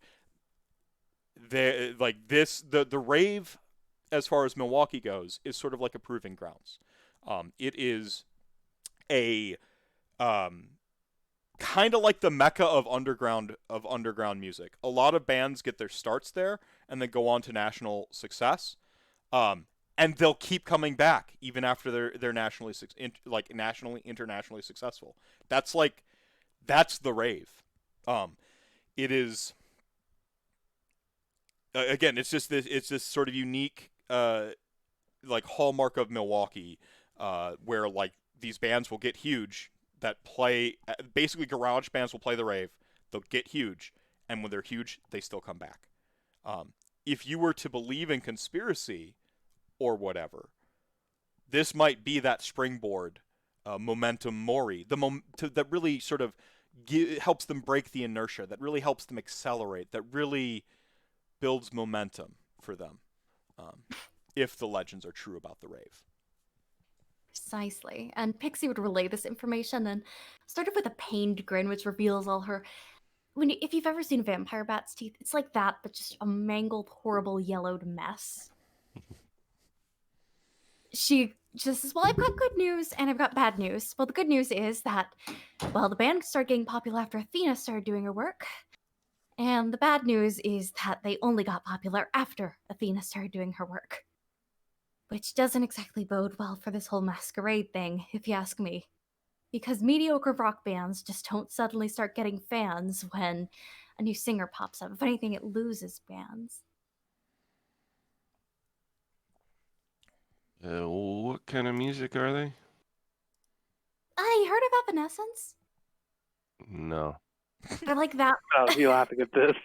they like this the rave, as far as Milwaukee goes, is sort of like a proving grounds. It is a kind of like the mecca of underground music. A lot of bands get their starts there and then go on to national success, and they'll keep coming back even after they're internationally successful. That's the rave. It is again, it's this sort of unique like hallmark of Milwaukee, where like these bands will get huge that play, basically garage bands will play the rave, they'll get huge, and when they're huge, they still come back. If you were to believe in conspiracy or whatever, this might be that springboard, Momentum Mori, that really sort of helps them break the inertia, that really helps them accelerate, that really builds momentum for them, if the legends are true about the rave. Precisely. And Pixie would relay this information and started with a pained grin, which reveals all her. If you've ever seen a vampire bat's teeth, it's like that, but just a mangled, horrible, yellowed mess. She just says, well, I've got good news and I've got bad news. Well, the good news is that, well, the band started getting popular after Athena started doing her work. And the bad news is that they only got popular after Athena started doing her work. Which doesn't exactly bode well for this whole masquerade thing, if you ask me. Because mediocre rock bands just don't suddenly start getting fans when a new singer pops up. If anything, it loses fans. What kind of music are they? You heard of Evanescence? No. They're like that. Oh, you laughing at this?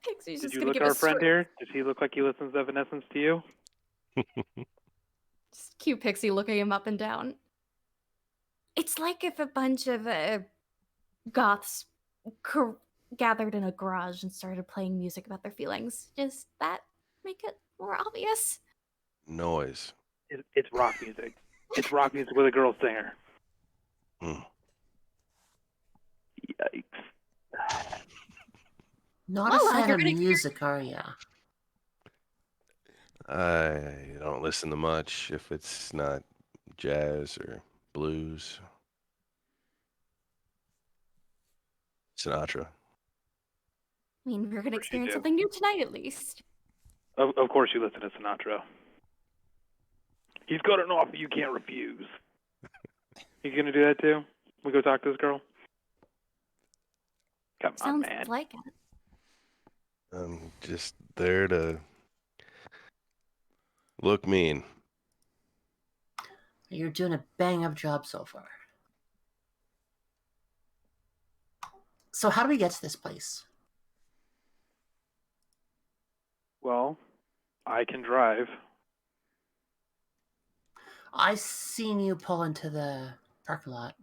Pixie's Did just you gonna look give our a friend straight- here? Does he look like he listens to Evanescence to you? Just cute Pixie looking him up and down. It's like if a bunch of goths gathered in a garage and started playing music about their feelings. Does that make it more obvious? Noise. It's rock music. It's rock music with a girl singer. Mm. Yikes. Not Well, a fan you're of gonna hear- music, are ya? I don't listen to much if it's not jazz or blues. Sinatra. I mean, we're gonna Of course you experience do. something new tonight, at least. Of course you listen to Sinatra. He's got an offer you can't refuse. You gonna do that too? We go talk to this girl? Come on, Sounds man. like it. I'm just there to look mean. You're doing a bang-up job so far. So how do we get to this place? Well, I can drive. I seen you pull into the parking lot.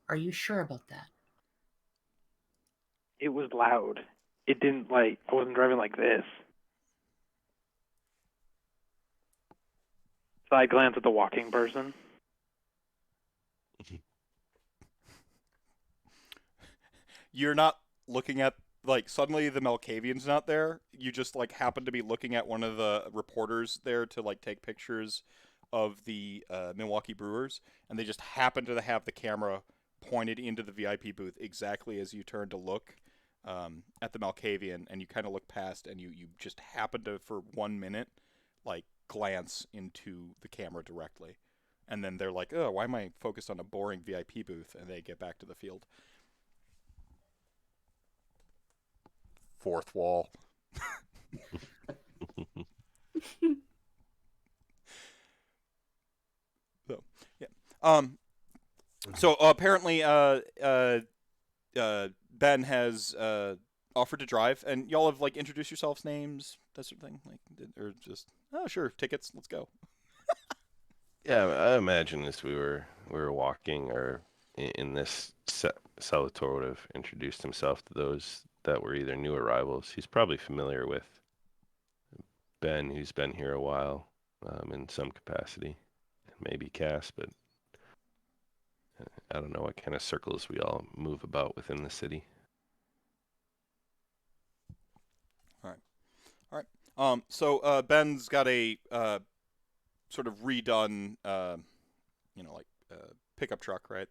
Are you sure about that? It was loud. It didn't I wasn't driving like this. Side glance at the walking person. You're not looking at, like, suddenly the Malkavian's not there. You just, like, happen to be looking at one of the reporters there to, like, take pictures of the Milwaukee Brewers, and they just happen to have the camera pointed into the VIP booth exactly as you turn to look at the Malkavian, and you kind of look past, and you just happen to, for 1 minute, like, glance into the camera directly. And then they're like, oh, why am I focused on a boring VIP booth? And they get back to the field. Fourth wall. So, yeah. So apparently, Ben has offered to drive, and y'all have like introduced yourselves, names, that sort of thing, like, or just, oh sure, tickets, let's go. Yeah, I imagine as we were walking, or in this, Salvatore would have introduced himself to those that were either new arrivals. He's probably familiar with Ben, who's been here a while, in some capacity, maybe Cass, but I don't know what kind of circles we all move about within the city. All right. So Ben's got a sort of redone, pickup truck, right?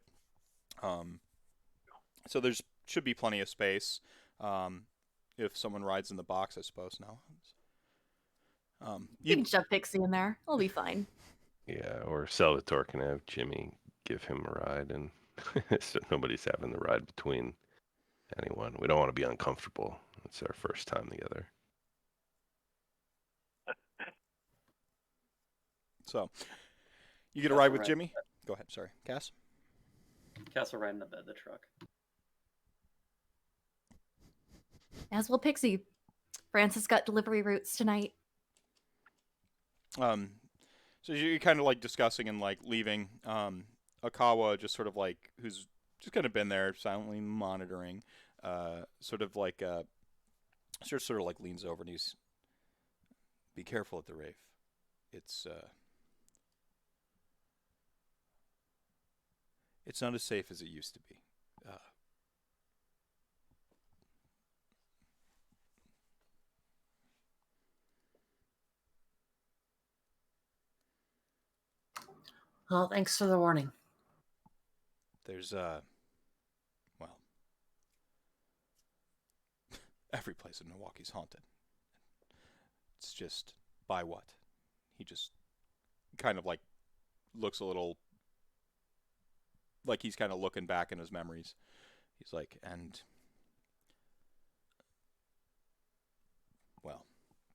So there's should be plenty of space. If someone rides in the box, I suppose. No. You can shove Pixie in there. I'll be fine. Yeah, or Salvatore can have Jimmy give him a ride, and so nobody's having the ride between anyone. We don't want to be uncomfortable. It's our first time together. So you get a Cass ride will with ride- Jimmy. Go ahead. Sorry, Cass. Cass will ride in the bed of the truck. As will Pixie. Francis got delivery routes tonight. So you're kind of like discussing and like leaving. Akawa just sort of like, who's just kind of been there silently monitoring, sort of like sort of like leans over and he's, be careful at the rave. it's not as safe as it used to be. Well, thanks for the warning. There's well, every place in Milwaukee's haunted. It's just by what? He just kind of like looks a little like he's kind of looking back in his memories. He's like, and well,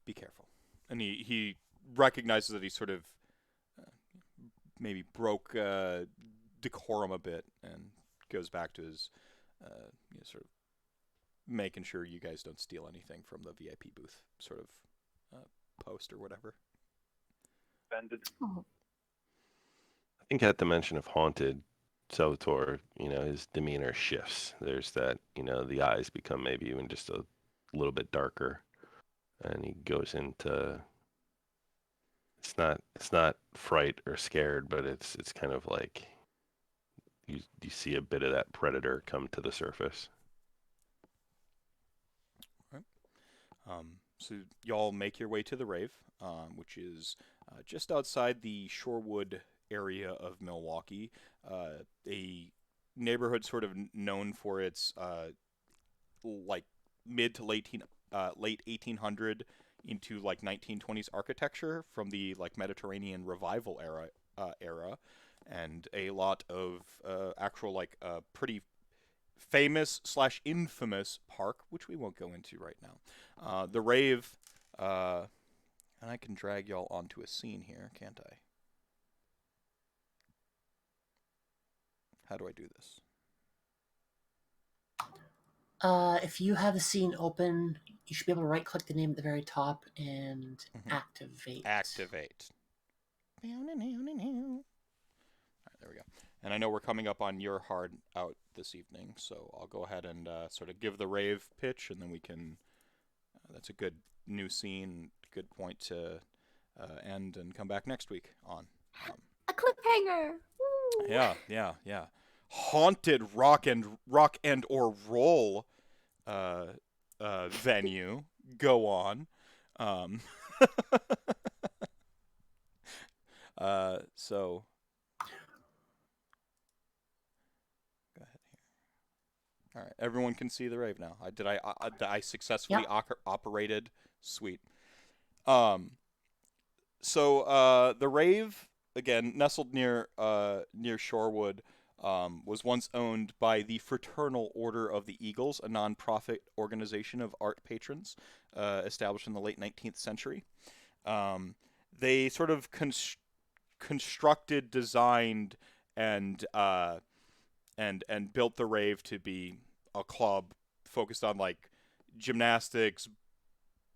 be careful. And he recognizes that he sort of maybe broke decorum a bit and goes back to his sort of making sure you guys don't steal anything from the VIP booth sort of post or whatever. Oh, I think at the mention of haunted, Salvatore, his demeanor shifts. There's that, the eyes become maybe even just a little bit darker, and he goes into. It's not fright or scared, but it's kind of like you see a bit of that predator come to the surface. Right. So y'all make your way to the rave, which is just outside the Shorewood area of Milwaukee, a neighborhood sort of known for its like mid to late 1800 into like 1920s architecture from the like Mediterranean revival era, and a lot of actual like pretty famous / infamous park, which we won't go into right now. The rave, and I can drag y'all onto a scene here, can't I? How do I do this? If you have the scene open, you should be able to right-click the name at the very top and activate. Activate. All right, there we go. And I know we're coming up on your hard out this evening, so I'll go ahead and sort of give the rave pitch, and then we can. That's a good new scene, good point to end and come back next week on. a cliffhanger! Woo! Yeah. Haunted rock and or roll venue. Go on. So go ahead here. All right, everyone can see the rave now. Did I successfully operated? Sweet. So the rave, again nestled near Shorewood, was once owned by the Fraternal Order of the Eagles, a non-profit organization of art patrons established in the late 19th century. They sort of constructed, designed, and built the rave to be a club focused on like gymnastics,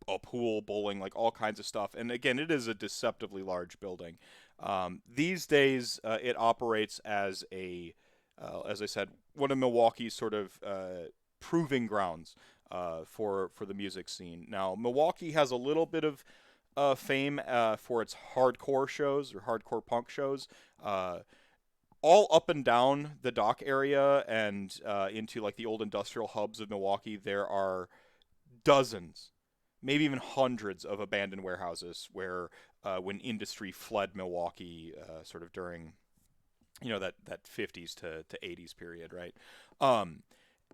a pool, bowling, like all kinds of stuff. And again, it is a deceptively large building. These days, it operates as as I said, one of Milwaukee's sort of proving grounds for the music scene. Now, Milwaukee has a little bit of fame for its hardcore shows or hardcore punk shows. All up and down the dock area and into like the old industrial hubs of Milwaukee, there are dozens, maybe even hundreds of abandoned warehouses where when industry fled Milwaukee sort of during that 50s to 80s period, right?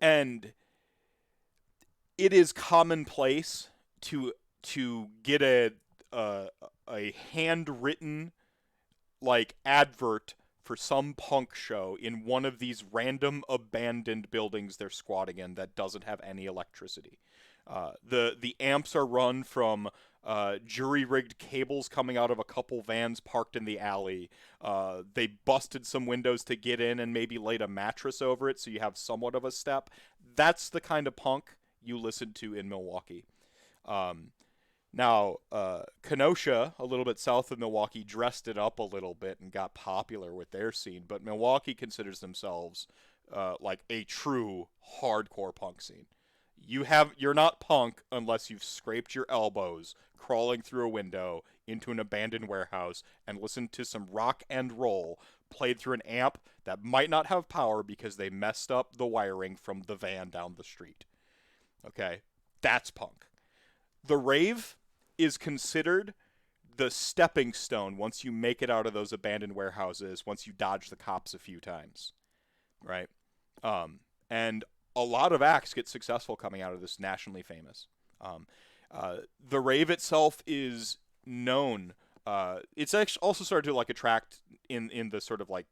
And it is commonplace to get a handwritten like advert for some punk show in one of these random abandoned buildings they're squatting in that doesn't have any electricity. The amps are run from jury-rigged cables coming out of a couple vans parked in the alley. They busted some windows to get in and maybe laid a mattress over it so you have somewhat of a step. That's the kind of punk you listen to in Milwaukee. Now, Kenosha, a little bit south of Milwaukee, dressed it up a little bit and got popular with their scene, but Milwaukee considers themselves like a true hardcore punk scene. You're not punk unless you've scraped your elbows crawling through a window into an abandoned warehouse and listened to some rock and roll played through an amp that might not have power because they messed up the wiring from the van down the street. Okay? That's punk. The rave is considered the stepping stone once you make it out of those abandoned warehouses, once you dodge the cops a few times. Right? And a lot of acts get successful coming out of this, nationally famous. The rave itself is known. It's actually also started to like attract in the sort of like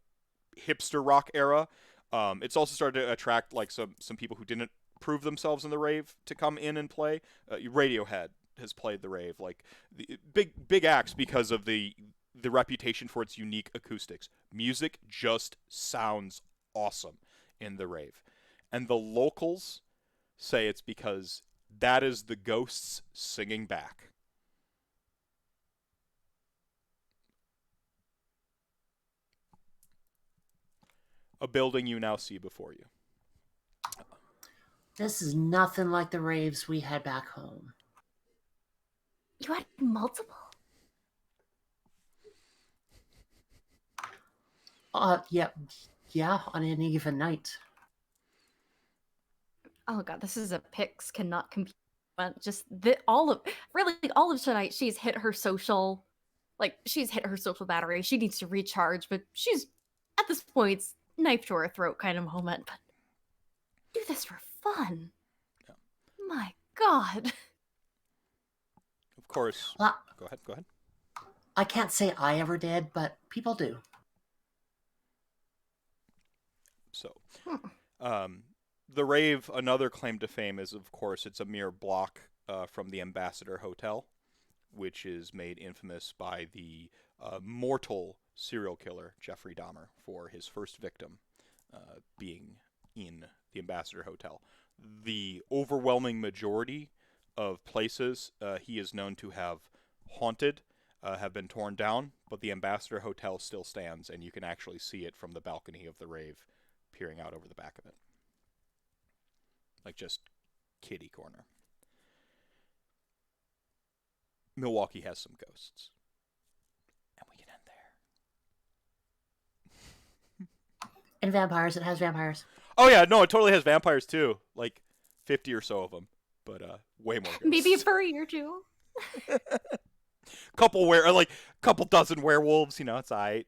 hipster rock era. It's also started to attract like some people who didn't prove themselves in the rave to come in and play. Radiohead has played the rave, like the big acts because of the reputation for its unique acoustics. Music just sounds awesome in the rave. And the locals say it's because that is the ghosts singing back. A building you now see before you. This is nothing like the raves we had back home. You had multiple? Yeah, on any given night. Oh god, this is a Pix cannot compute. Just all of tonight, she's hit her social battery. She needs to recharge, but she's at this point it's knife to her throat kind of moment. But do this for fun. Yeah. My god. Of course. Well, Go ahead. I can't say I ever did, but people do. So, the rave, another claim to fame is, of course, it's a mere block from the Ambassador Hotel, which is made infamous by the mortal serial killer Jeffrey Dahmer for his first victim being in the Ambassador Hotel. The overwhelming majority of places he is known to have haunted have been torn down, but the Ambassador Hotel still stands, and you can actually see it from the balcony of the rave peering out over the back of it. Like just kitty corner. Milwaukee has some ghosts. And we can end there. And vampires, it has vampires. Oh yeah, no, it totally has vampires too. Like 50 or so of them, but way more ghosts. Maybe a furry or two. couple dozen werewolves, you know, it's aight.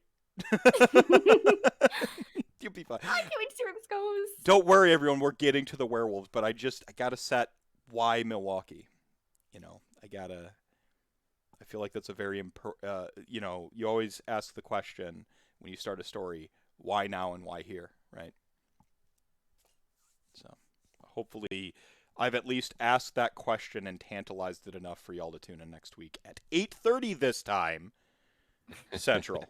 You'll be fine. I can't wait to see where this goes. Don't worry, everyone. We're getting to the werewolves, but I gotta set why Milwaukee. You know, I feel like that's a very you know, you always ask the question when you start a story, why now and why here, right? So, hopefully, I've at least asked that question and tantalized it enough for y'all to tune in next week at 8:30 this time, Central.